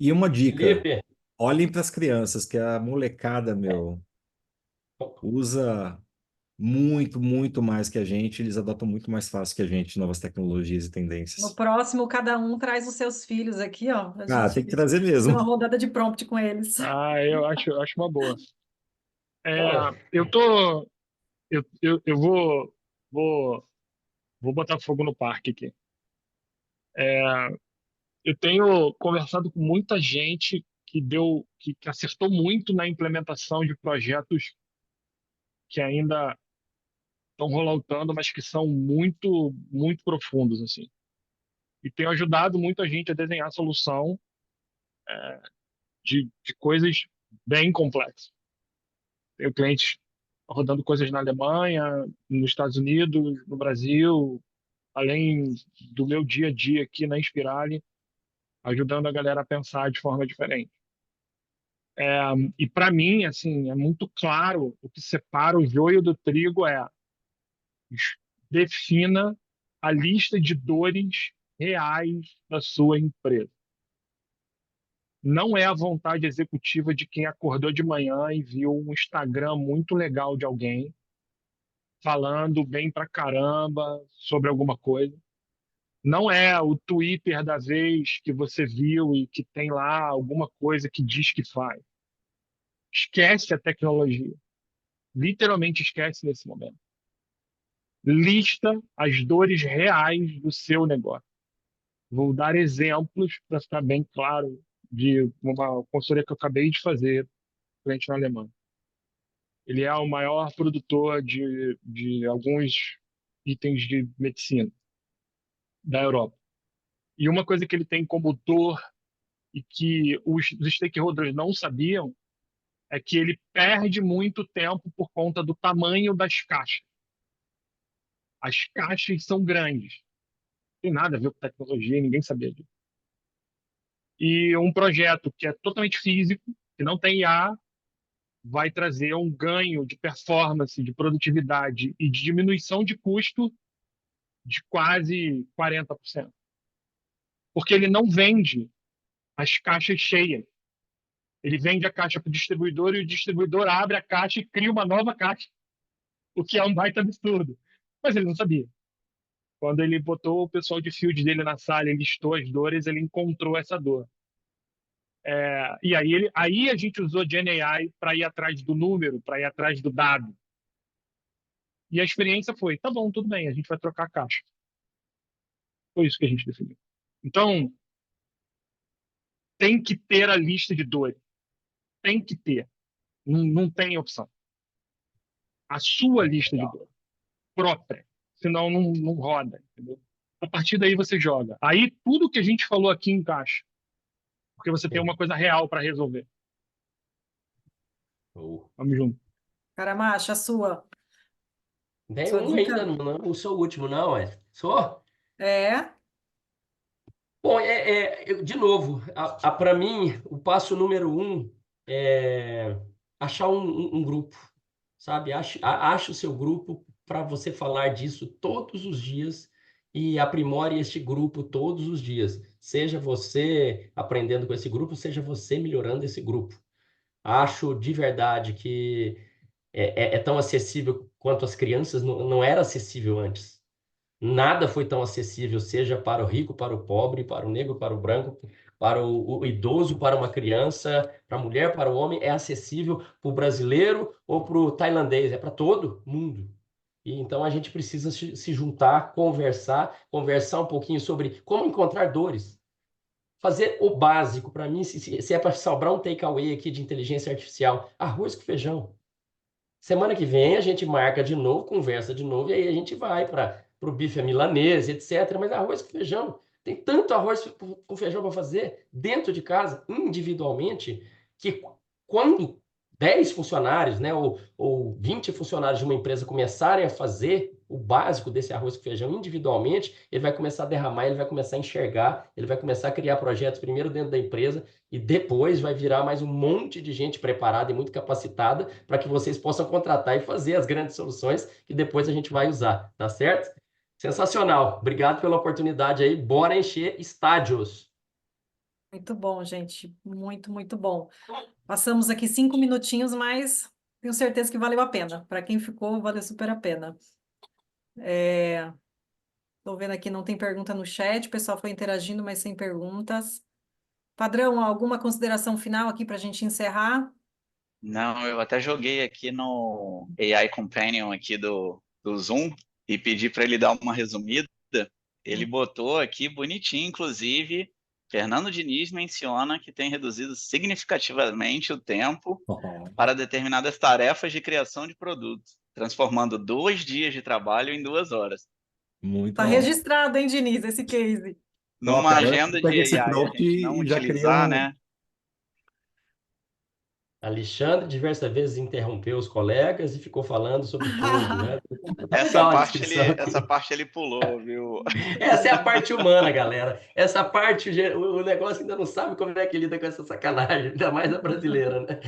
E uma dica, Felipe, olhem para as crianças, que a molecada, meu, usa muito, muito mais que a gente, eles adotam muito mais fácil que a gente novas tecnologias e No tendências. próximo, cada um traz os seus filhos aqui, ó. A Ah, gente tem que trazer fazer mesmo. uma rodada de prompt com eles. Eu acho uma boa. É, pô, eu tô. Eu vou, vou botar fogo no parque aqui. Eu tenho conversado com muita gente que acertou muito na implementação de projetos que ainda estão rolando, mas que são muito, muito profundos, assim. E tenho ajudado muita gente a desenhar solução de coisas bem complexas. Tenho clientes rodando coisas na Alemanha, nos Estados Unidos, no Brasil, além do meu dia a dia aqui na Inspirali, ajudando a galera a pensar de forma diferente. E para mim, assim, é muito claro o que separa o joio do trigo defina a lista de dores reais da sua empresa. Não é a vontade executiva de quem acordou de manhã e viu um Instagram muito legal de alguém falando bem pra caramba sobre alguma coisa. Não é o Twitter da vez que você viu e que tem lá alguma coisa que diz que faz. Esquece a tecnologia. Literalmente esquece nesse momento. Lista as dores reais do seu negócio. Vou dar exemplos para ficar bem claro de uma consultoria que eu acabei de fazer cliente na Alemanha. Ele é o maior produtor de alguns itens de medicina da Europa. E uma coisa que ele tem como dor e que os stakeholders não sabiam é que ele perde muito tempo por conta do tamanho das caixas. As caixas são grandes. Não tem nada a ver com tecnologia, ninguém sabia disso. E um projeto que é totalmente físico, que não tem IA, vai trazer um ganho de performance, de produtividade e de diminuição de custo de quase 40%. Porque ele não vende as caixas cheias. Ele vende a caixa para o distribuidor e o distribuidor abre a caixa e cria uma nova caixa, o que é um baita absurdo. Mas ele não sabia. Quando ele botou o pessoal de field dele na sala e listou as dores, ele encontrou essa dor. E aí a gente usou GenAI para ir atrás do número, para ir atrás do dado. E a experiência foi, tá bom, tudo bem, a gente vai trocar a caixa. Foi isso que a gente definiu. Então, tem que ter a lista de dores. Tem que ter. Não tem opção. A sua lista de dores própria. Senão não roda. Entendeu? A partir daí você joga. Aí tudo que a gente falou aqui encaixa. Porque você tem uma coisa real para resolver. Vamos junto. Caramacho, a sua. Tem Sua um ainda, dica não sou o último, não, é. Sou? é. Bom, de novo, para mim, o passo número 1 é achar um grupo, sabe? Ache o seu grupo para você falar disso todos os dias e aprimore este grupo todos os dias. Seja você aprendendo com esse grupo, seja você melhorando esse grupo. Acho de verdade que é tão acessível quanto as crianças, não era acessível antes. Nada foi tão acessível, seja para o rico, para o pobre, para o negro, para o branco, para o idoso, para uma criança, para a mulher, para o homem. É acessível para o brasileiro ou para o tailandês, é para todo mundo. E então a gente precisa se juntar, conversar um pouquinho sobre como encontrar dores. Fazer o básico, para mim, se é para sobrar um takeaway aqui de inteligência artificial, arroz com feijão. Semana que vem a gente marca de novo, conversa de novo, e aí a gente vai para o bife à milanesa, etc. Mas arroz com feijão. Tem tanto arroz com feijão para fazer dentro de casa, individualmente, que quando 10 funcionários, né, ou 20 funcionários de uma empresa começarem a fazer o básico desse arroz com feijão individualmente, ele vai começar a derramar, ele vai começar a enxergar, ele vai começar a criar projetos primeiro dentro da empresa e depois vai virar mais um monte de gente preparada e muito capacitada para que vocês possam contratar e fazer as grandes soluções que depois a gente vai usar, tá certo? Sensacional. Obrigado pela oportunidade aí. Bora encher estádios. Muito bom, gente. Muito, muito bom. Passamos aqui 5 minutinhos, mas tenho certeza que valeu a pena. Para quem ficou, valeu super a pena. Estou vendo aqui, não tem pergunta no chat, o pessoal foi interagindo, mas sem perguntas. Padrão, alguma consideração final aqui para a gente encerrar? Não, eu até joguei aqui no AI Companion aqui do Zoom e pedi para ele dar uma resumida. Ele botou aqui bonitinho, inclusive, Fernando Diniz menciona que tem reduzido significativamente o tempo para determinadas tarefas de criação de produtos, transformando 2 dias de trabalho em 2 horas. Muito Tá bom. registrado, hein, Diniz, esse case. Numa Top, agora agenda pega de esse AI a prompt gente não e já cria utilizar, um. né? Alexandre diversas vezes interrompeu os colegas e ficou falando sobre fogo, né? Essa Só a parte descrição aqui. essa parte ele pulou, viu? Essa é a parte humana, galera. Essa parte, o negócio ainda não sabe como é que lida com essa sacanagem, ainda mais a brasileira, né?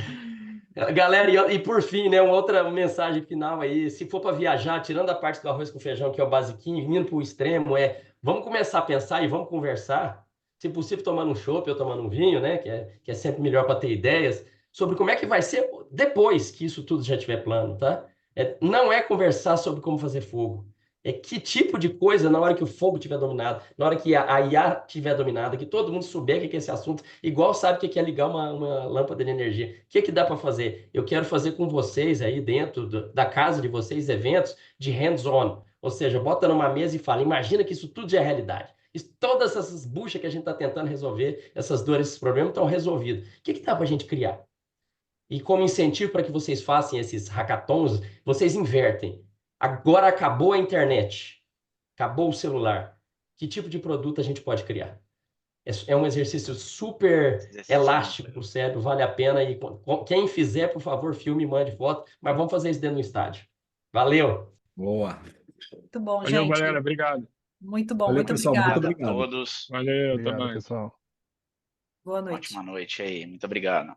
Galera, e por fim, né, uma outra mensagem final aí, se for para viajar, tirando a parte do arroz com feijão, que é o basiquinho, indo para o extremo, vamos começar a pensar e vamos conversar, se possível tomando um chopp ou tomando um vinho, né, que é sempre melhor para ter ideias, sobre como é que vai ser depois que isso tudo já tiver plano, tá? Não é conversar sobre como fazer fogo, é que tipo de coisa, na hora que o fogo tiver dominado, na hora que a IA tiver dominada, que todo mundo souber o que é esse assunto, igual sabe o que é ligar uma lâmpada de energia. O que dá para fazer? Eu quero fazer com vocês aí dentro da casa de vocês eventos de hands-on. Ou seja, bota numa mesa e fala, imagina que isso tudo já é realidade. Todas essas buchas que a gente está tentando resolver, essas dores, esses problemas estão resolvidos. O que dá para a gente criar? E como incentivo para que vocês façam esses hackathons, vocês invertem. Agora acabou a internet, acabou o celular. Que tipo de produto a gente pode criar? É um exercício super elástico para o cérebro, vale a pena. E quem fizer, por favor, filme, mande foto. Mas vamos fazer isso dentro do estádio. Valeu! Boa. Muito bom, Valeu, gente. galera. Obrigado. Muito bom, Valeu, muito pessoal. Muito obrigada. Obrigado a obrigado. todos. Valeu, Obrigado, também. pessoal. Boa noite. Ótima noite aí. Muito obrigado.